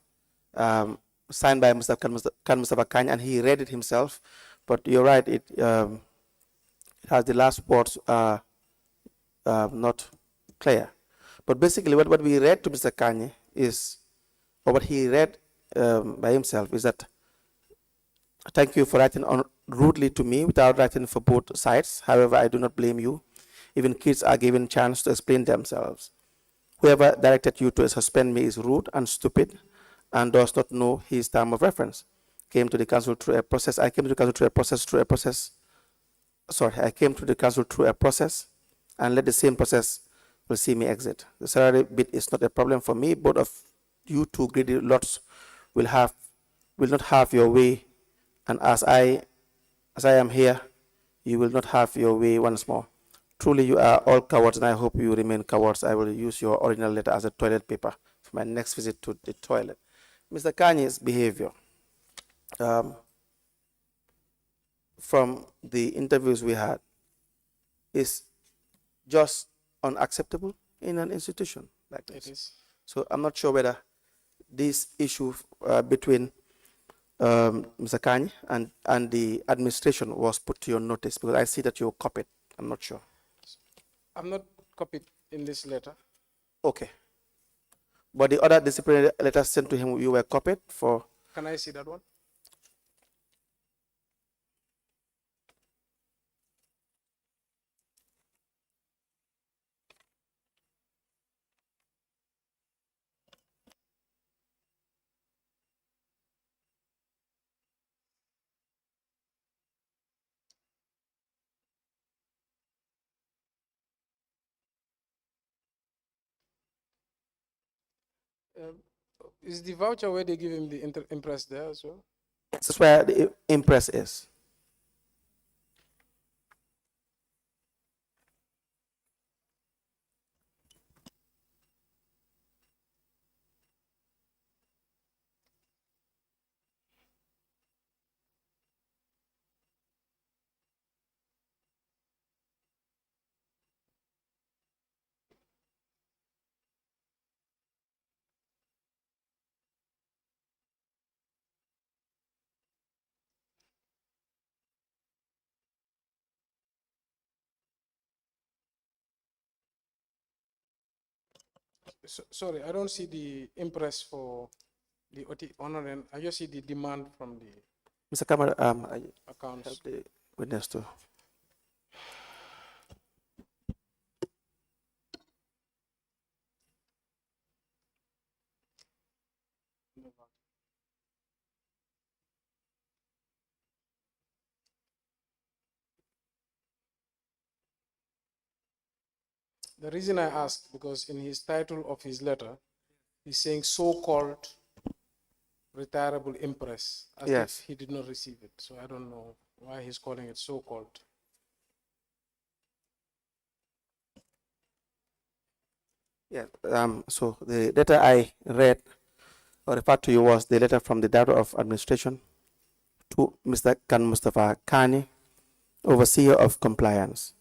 signed by Mr. Mustafa Kanye, and he read it himself. But you're right, it has the last words not clear. But basically, what we read to Mr. Kanye is, or what he read by himself is that, thank you for writing rudely to me without writing for both sides. However, I do not blame you. Even kids are given chance to explain themselves. Whoever directed you to suspend me is rude and stupid and does not know his term of reference. I came to the council through a process, and let the same process will see me exit. The salary bit is not a problem for me. Both of you two greedy lots will not have your way, and as I am here, you will not have your way once more. Truly, you are all cowards, and I hope you remain cowards. I will use your original letter as a toilet paper for my next visit to the toilet. Mr. Kanye's behavior, from the interviews we had, is just unacceptable in an institution like this. It is. So I'm not sure whether this issue between Mr. Kanye and the administration was put to your notice, because I see that you copied. I'm not sure. I'm not copied in this letter. Okay. But the other disciplinary letters sent to him, you were copied for? Can I see that one? Is the voucher where they give him the impress there as well? That's where the impress is. Sorry, I don't see the impress for the honor, and I just see the demand from the Mr. Kamara, I accounts. help the witness to. The reason I ask, because in his title of his letter, he's saying so-called retirable impress, as Yes. if he did not receive it. So I don't know why he's calling it so-called. Yeah. So the letter I read or referred to you was the letter from the Director of Administration to Mr. Khan Mustafa Kani, Overseer of Compliance.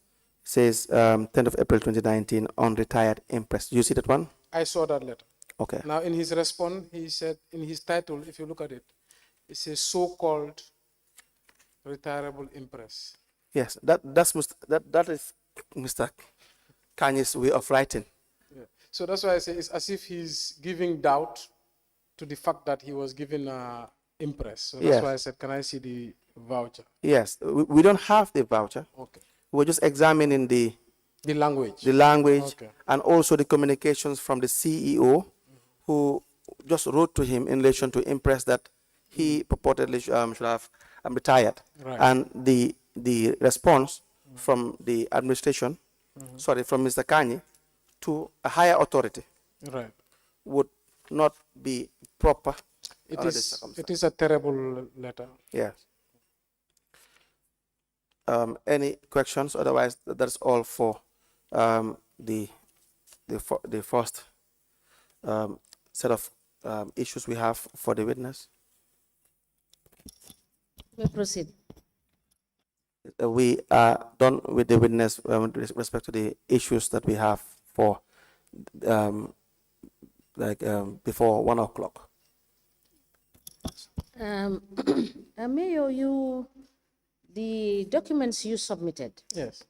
Says 10th of April 2019 on retired impress. You see that one? I saw that letter. Okay. Now, in his response, he said, in his title, if you look at it, it says so-called retirable impress. Yes, that is Mr. Kanye's way of writing. Yeah. So that's why I say it's as if he's giving doubt to the fact that he was given impress. So that's Yes. why I said, can I see the voucher? Yes, we don't have the voucher. Okay. We're just examining the language. Okay. and also the communications from the CEO, who just wrote to him in relation to impress that he purportedly should have retired. Right. And the response from the administration, sorry, from Mr. Kanye to a higher authority Right. would not be proper. It under this is. circumstance. It is a terrible letter. Yes. Any questions? Otherwise, that's all for the first set of issues we have for the witness. We proceed. We are done with the witness with respect to the issues that we have for before 1 o'clock. Mayor, the documents you submitted, Yes.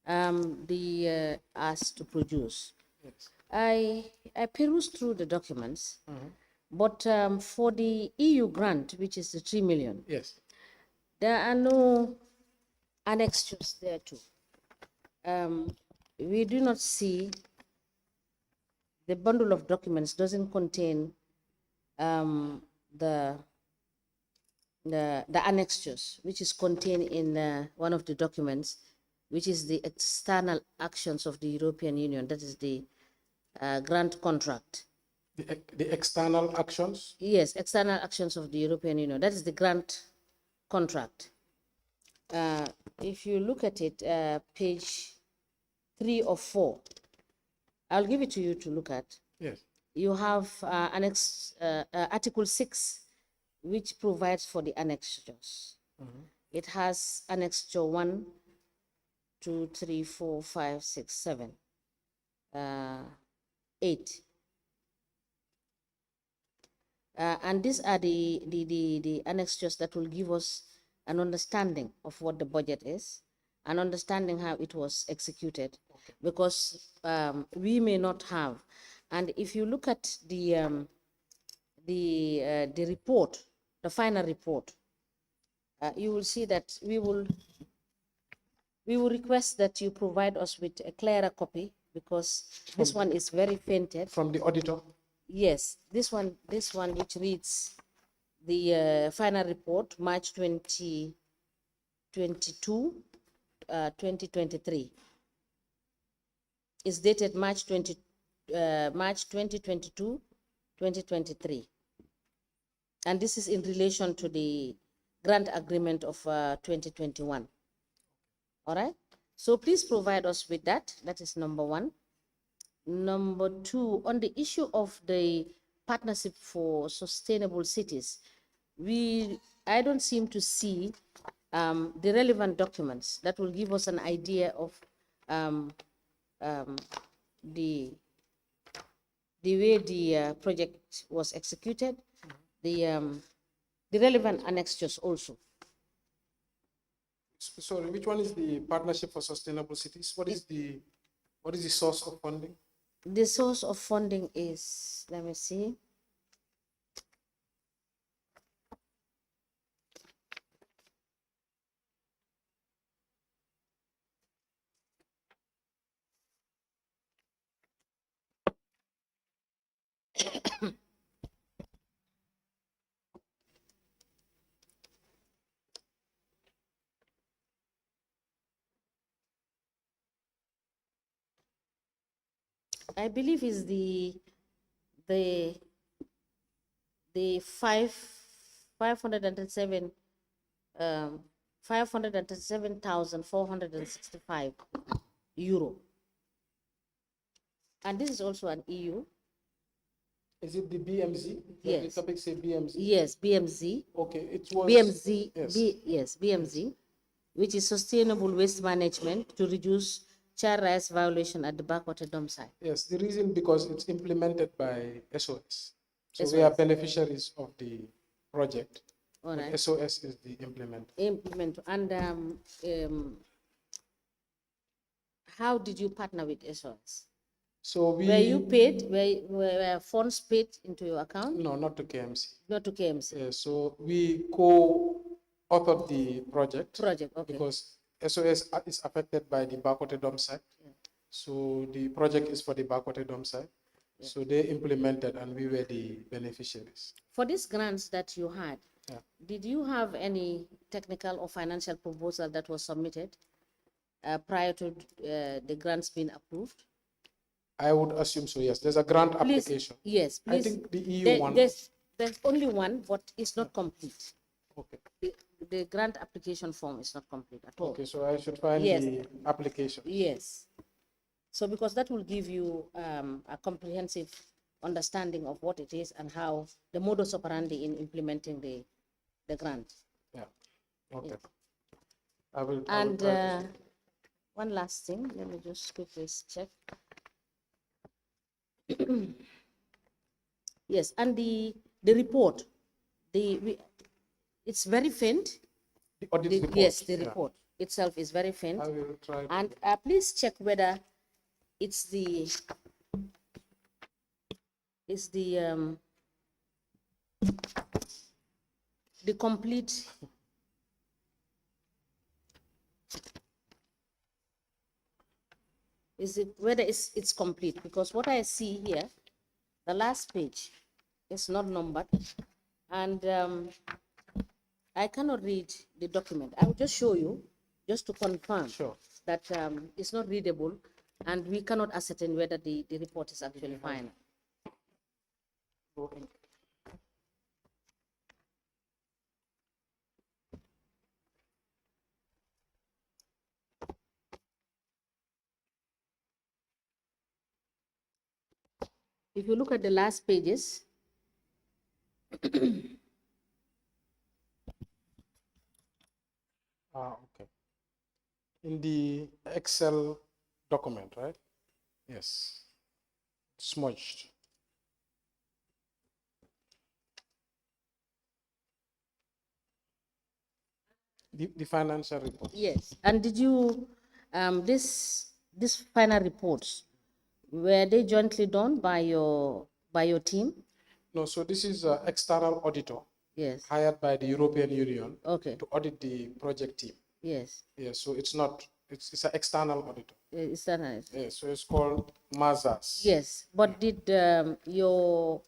asked to produce. Yes. I perused through the documents, but for the EU grant, which is the 3 million, Yes. there are no annexures there too. We do not see, the bundle of documents doesn't contain the annexures, which is contained in one of the documents, which is the external actions of the European Union. That is the grant contract. The external actions. Yes, external actions of the European Union. That is the grant contract. If you look at it, page 3 or 4, I'll give it to you to look at. Yes. You have annex Article 6, which provides for the annexures. It has annexure 1, 2, 3, 4, 5, 6, 7, 8. And these are the annexures that will give us an understanding of what the budget is, an understanding how it was executed, because we may not have. And if you look at the report, the final report, you will see that we will request that you provide us with a clearer copy, because this one is very fainted. From the auditor. Yes, this one which reads the final report, March 2022, 2023, is dated March 2022, 2023. And this is in relation to the grant agreement of 2021. All right? So please provide us with that. That is number one. Number two, on the issue of the partnership for sustainable cities, I don't seem to see the relevant documents that will give us an idea of the way the project was executed, the relevant annexures also. Sorry, which one is the Partnership for Sustainable Cities? What is the source of funding? The source of funding is, let me see. I believe is the 507 537,465 euro, and this is also an EU. Is it the BMZ? Yes. The topic say BMZ. Yes, BMZ. Okay, it was BMZ. Yes. Yes, BMZ, which is Sustainable Waste Management to reduce child rights violation at the backwater dump site. Yes, the reason because it's implemented by SOS. So we are SOS. beneficiaries of the project. All but right. SOS is the implementer. And how did you partner with SOS? So we Were you paid? Were funds paid into your account? No, not to KMC. Not to KMC. So we co-authored the project. Okay. Because SOS is affected by the backwater dump site. Yeah. So the project is for the backwater dump site. Yeah. So they implemented and we were the beneficiaries. For these grants that you had, yeah. Did you have any technical or financial proposal that was submitted prior to the grants being approved? I would assume so, yes. There's a grant application. Yes, please. I think the EU one. There's only one, but it's not complete. Okay. The grant application form is not complete at all. Okay, so I should find the application. Yes. So because that will give you a comprehensive understanding of what it is and how the modus operandi in implementing the grant. Yeah. Okay. Yeah. I will And try to see. one last thing, let me just quickly check. Yes, and the report, it's very faint. The audit report. Yes, the report itself is very faint. I will try. And please check whether it's the complete. Is it whether it's complete? Because what I see here, the last page is not numbered, and I cannot read the document. I will just show you, just to confirm that it's not readable, and we cannot ascertain whether the report is actually final. Okay. If you look at the last pages, okay. In the Excel document, right? Yes. Smudged. The financial report. yes. And did you this final reports, were they jointly done by your team? No, so this is an external auditor. Yes. Hired by the European Union. Okay. To audit the project team. Yes. Yes, so it's not, it's an external auditor. External. Yes, so it's called Mazars. Yes, but did your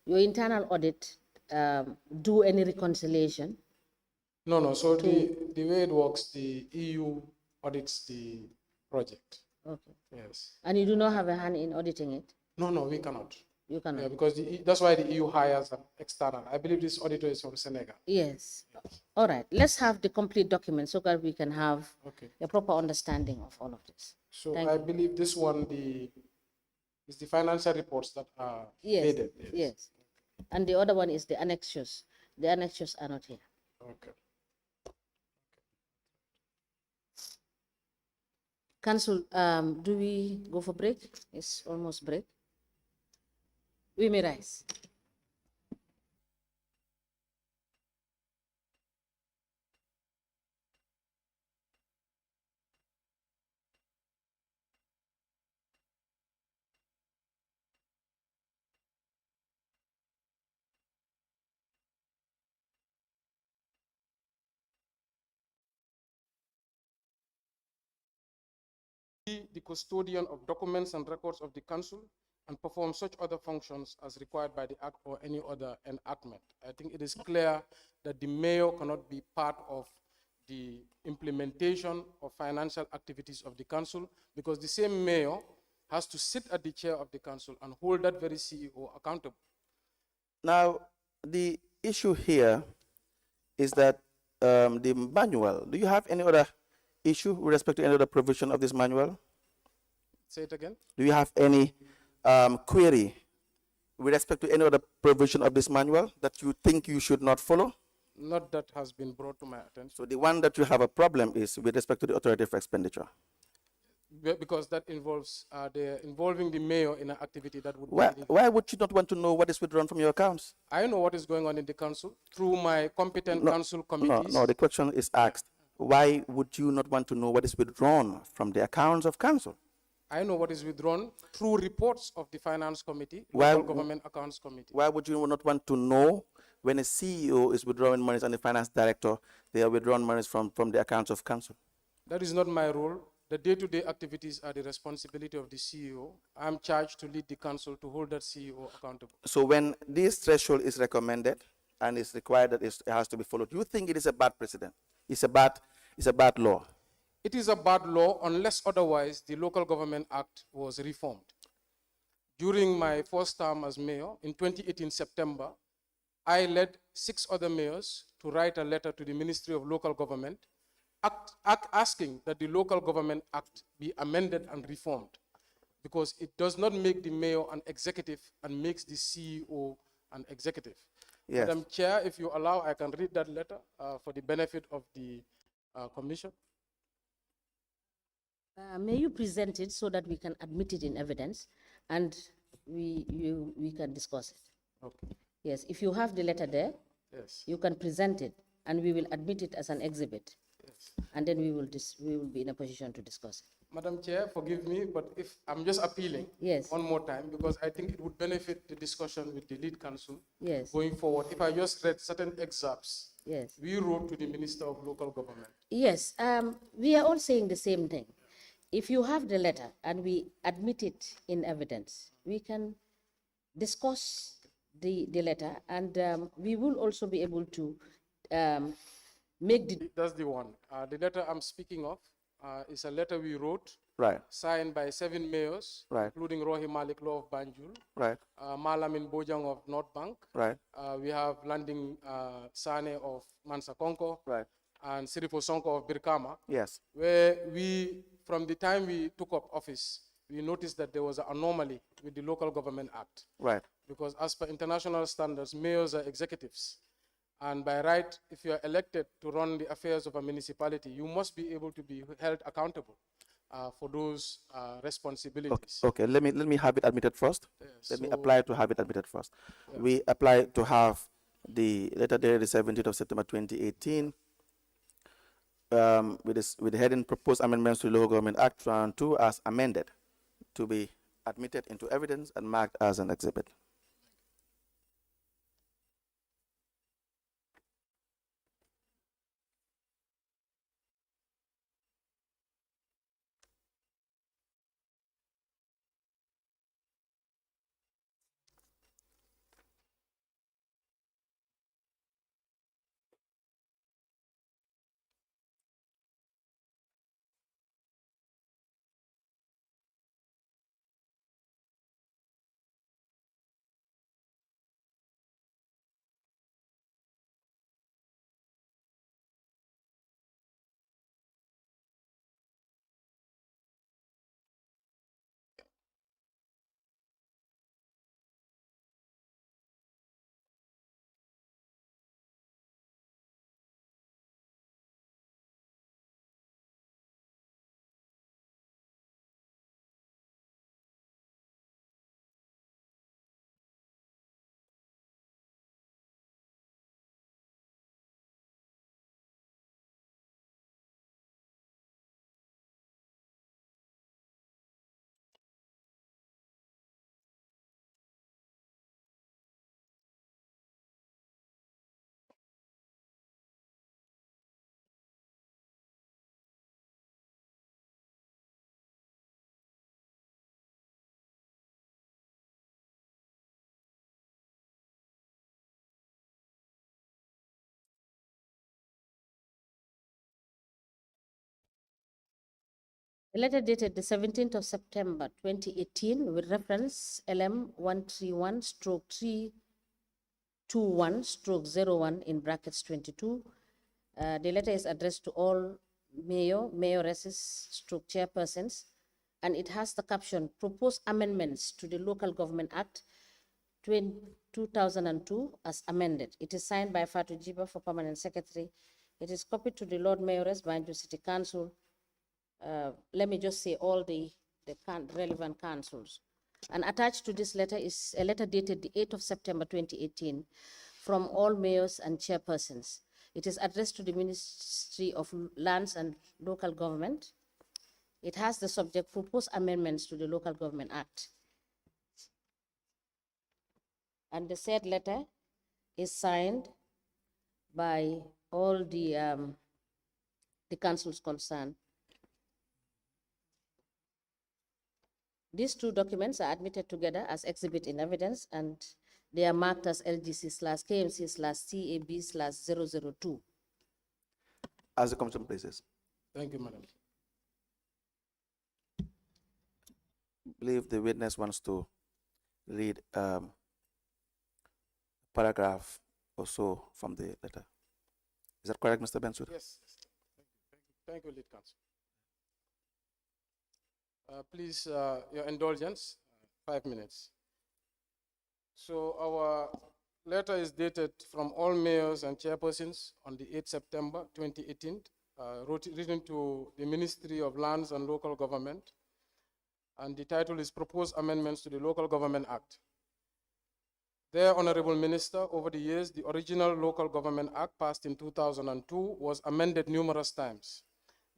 internal audit do any reconciliation? No. So the way it works, the EU audits the project. Okay. Yes. And you do not have a hand in auditing it? No, we cannot. You cannot. Yeah, because that's why the EU hires an external. I believe this auditor is from Senegal. Yes. All right. Let's have the complete document so that we can have Okay. a proper understanding of all of this. So Thank I you. believe this one is the financial reports that are Yes. needed. Yes. And the other one is the annexures. The annexures are not here. Okay. Council, do we go for break? It's almost break. We may rise. Be the custodian of documents and records of the council and perform such other functions as required by the act or any other enactment. I think it is clear that the mayor cannot be part of the implementation of financial activities of the council, because the same mayor has to sit at the chair of the council and hold that very CEO accountable. Now, the issue here is that the manual, do you have any other issue with respect to any other provision of this manual? Say it again. Do you have any query with respect to any other provision of this manual that you think you should not follow? Not that has been brought to my attention. So the one that you have a problem is with respect to the authority for expenditure. Because that involves involving the mayor in an activity that would Why would you not want to know what is withdrawn from your accounts? I know what is going on in the council through my competent council committees. No, the question is asked. Why would you not want to know what is withdrawn from the accounts of council? I know what is withdrawn through reports of the finance committee, Why- local government accounts committee. Why would you not want to know when a CEO is withdrawing monies and the finance director, they are withdrawing monies from the accounts of council? That is not my role. The day-to-day activities are the responsibility of the CEO. I'm charged to lead the council to hold that CEO accountable. So when this threshold is recommended and is required that it has to be followed, do you think it is a bad precedent? It's a bad law. It is a bad law unless otherwise the Local Government Act was reformed. During my first term as mayor in 2018 September, I led 6 other mayors to write a letter to the Ministry of Local Government asking that the Local Government Act be amended and reformed, because it does not make the mayor an executive and makes the CEO an executive. Yes. Madam Chair, if you allow, I can read that letter for the benefit of the commission. May you present it so that we can admit it in evidence and we can discuss it. Okay. Yes, if you have the letter there, Yes. you can present it and we will admit it as an exhibit. Yes. And then we will be in a position to discuss it. Madam Chair, forgive me, but if I'm just appealing Yes. one more time, because I think it would benefit the discussion with the lead council Yes. going forward. If I just read certain excerpts, Yes. we wrote to the Minister of Local Government. Yes, we are all saying the same thing. If you have the letter and we admit it in evidence, we can discuss the letter, and we will also be able to make the... That's the one. The letter I'm speaking of is a letter we wrote, Right, signed by 7 mayors, Right. including Rohi Malik Law of Banjul, right, Malamin Bojang of North Bank. right, We have Landing Sane of Mansa Konko, right. and Sirifo Sonko of Birkama, Yes. where from the time we took up office, we noticed that there was an anomaly with the Local Government Act. Right. Because as per international standards, mayors are executives. And by right, if you are elected to run the affairs of a municipality, you must be able to be held accountable for those responsibilities. Okay, let me have it admitted first. Let me apply to have it admitted first. We apply to have the letter dated the 17th of September 2018 with the heading proposed amendments to the Local Government Act 2 as amended to be admitted into evidence and marked as an exhibit. A letter dated the 17th of September 2018 with reference LM 131/321/01 in brackets 22. The letter is addressed to all mayoresses/chairpersons, and it has the caption Proposed Amendments to the Local Government Act 2002 as amended. It is signed by Fatou Jiba for Permanent Secretary. It is copied to the Lord Mayoress, Banjul City Council. Let me just say all the relevant councils. And attached to this letter is a letter dated the 8th of September 2018 from all mayors and chairpersons. It is addressed to the Ministry of Lands and Local Government. It has the subject Proposed Amendments to the Local Government Act. And the said letter is signed by all the councils concerned. These two documents are admitted together as exhibit in evidence, and they are marked as LGC/KMC/CAB/002. As the commission pleases. Thank you, Madam. I believe the witness wants to read paragraph or so from the letter. Is that correct, Mr. Bensouda? Yes. Thank you, Lead Counsel. Please, your indulgence, 5 minutes. So our letter is dated from all mayors and chairpersons on the 8th September 2018, written to the Ministry of Lands and Local Government, and the title is Proposed Amendments to the Local Government Act. There, Honorable Minister, over the years, the original Local Government Act passed in 2002 was amended numerous times.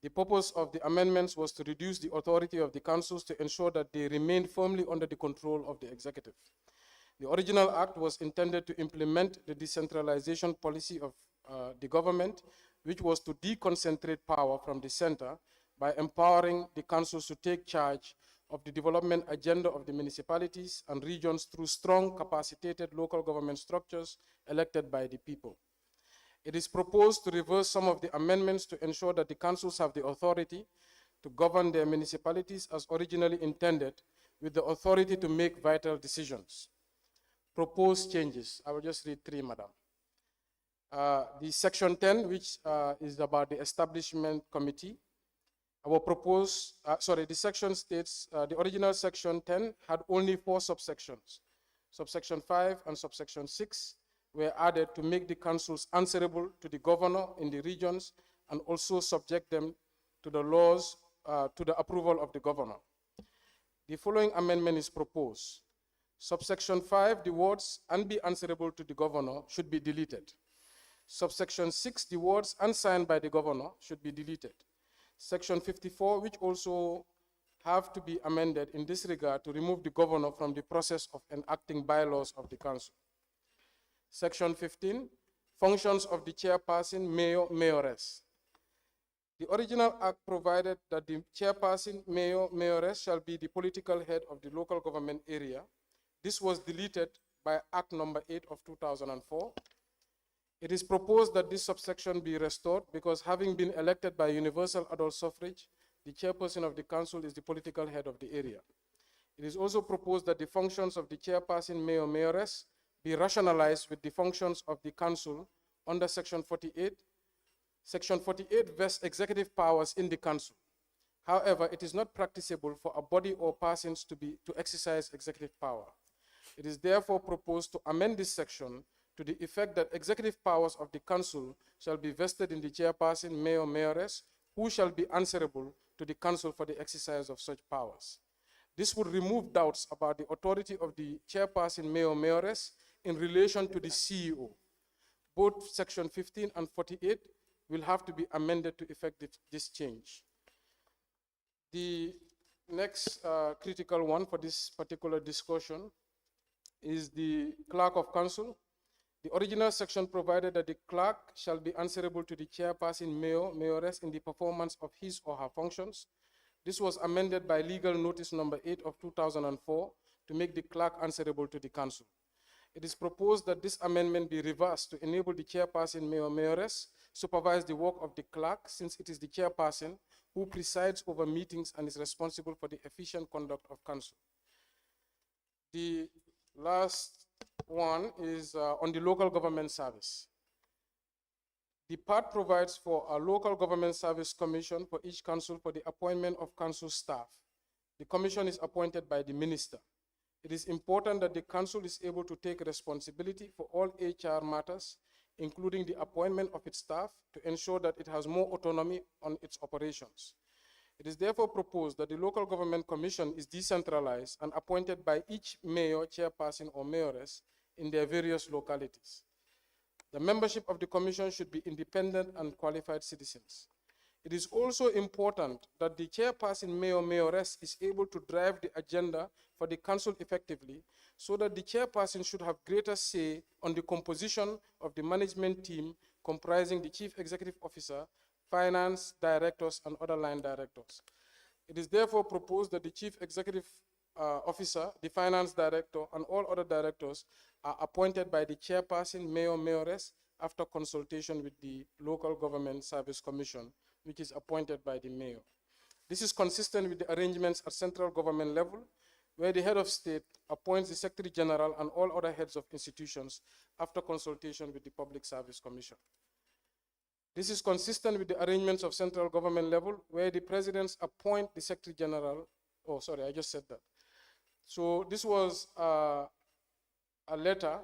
The purpose of the amendments was to reduce the authority of the councils to ensure that they remained firmly under the control of the executive. The original act was intended to implement the decentralization policy of the government, which was to deconcentrate power from the center by empowering the councils to take charge of the development agenda of the municipalities and regions through strong, capacitated local government structures elected by the people. It is proposed to reverse some of the amendments to ensure that the councils have the authority to govern their municipalities as originally intended, with the authority to make vital decisions. Proposed changes. I will just read 3, Madam. The section 10, which is about the establishment committee. The section states, the original section 10 had only 4 subsections. Subsection 5 and subsection 6 were added to make the councils answerable to the governor in the regions and also subject them to the laws, to the approval of the governor. The following amendment is proposed. Subsection 5, the words "and be answerable to the governor" should be deleted. Subsection 6, the words "unsigned by the governor" should be deleted. Section 54, which also have to be amended in this regard to remove the governor from the process of enacting bylaws of the council. Section 15, functions of the chairperson, mayor, mayoress. The original act provided that the chairperson, mayor, mayoress shall be the political head of the local government area. This was deleted by Act number 8 of 2004. It is proposed that this subsection be restored because, having been elected by universal adult suffrage, the chairperson of the council is the political head of the area. It is also proposed that the functions of the chairperson, mayor, mayoress be rationalized with the functions of the council under Section 48. Section 48 vests executive powers in the council. However, it is not practicable for a body or persons to exercise executive power. It is therefore proposed to amend this section to the effect that executive powers of the council shall be vested in the chairperson, mayor, mayoress, who shall be answerable to the council for the exercise of such powers. This would remove doubts about the authority of the chairperson, mayor, mayoress in relation to the CEO. Both Section 15 and 48 will have to be amended to effect this change. The next critical one for this particular discussion is the clerk of council. The original section provided that the clerk shall be answerable to the chairperson, mayor, mayoress in the performance of his or her functions. This was amended by legal notice number 8 of 2004 to make the clerk answerable to the council. It is proposed that this amendment be reversed to enable the chairperson, mayor, mayoress, supervise the work of the clerk, since it is the chairperson who presides over meetings and is responsible for the efficient conduct of council. The last one is on the local government service. The part provides for a local government service commission for each council for the appointment of council staff. The commission is appointed by the minister. It is important that the council is able to take responsibility for all HR matters, including the appointment of its staff, to ensure that it has more autonomy on its operations. It is therefore proposed that the local government commission is decentralized and appointed by each mayor, chairperson, or mayoress in their various localities. The membership of the commission should be independent and qualified citizens. It is also important that the chairperson, mayor, mayoress is able to drive the agenda for the council effectively, so that the chairperson should have greater say on the composition of the management team comprising the chief executive officer, finance directors, and other line directors. It is therefore proposed that the chief executive officer, the finance director, and all other directors are appointed by the chairperson, mayor, mayoress, after consultation with the local government service commission, which is appointed by the mayor. This is consistent with the arrangements at central government level, where the head of state appoints the secretary general and all other heads of institutions after consultation with the public service commission. This is consistent with the arrangements of central government level, where the presidents appoint the secretary general. Oh, sorry, I just said that. So this was a letter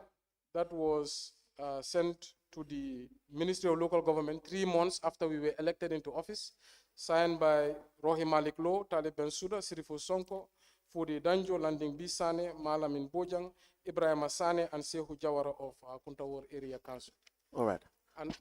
that was sent to the Ministry of Local Government 3 months after we were elected into office, signed by Rohi Malik Lo, Talib Bensouda, Sirifo Sonko, Fodi Danjo, Landing Bisane, Malamin Bojang, Ibrahim Asane, and Sehu Jawara of Kuntawar Area Council. All right. And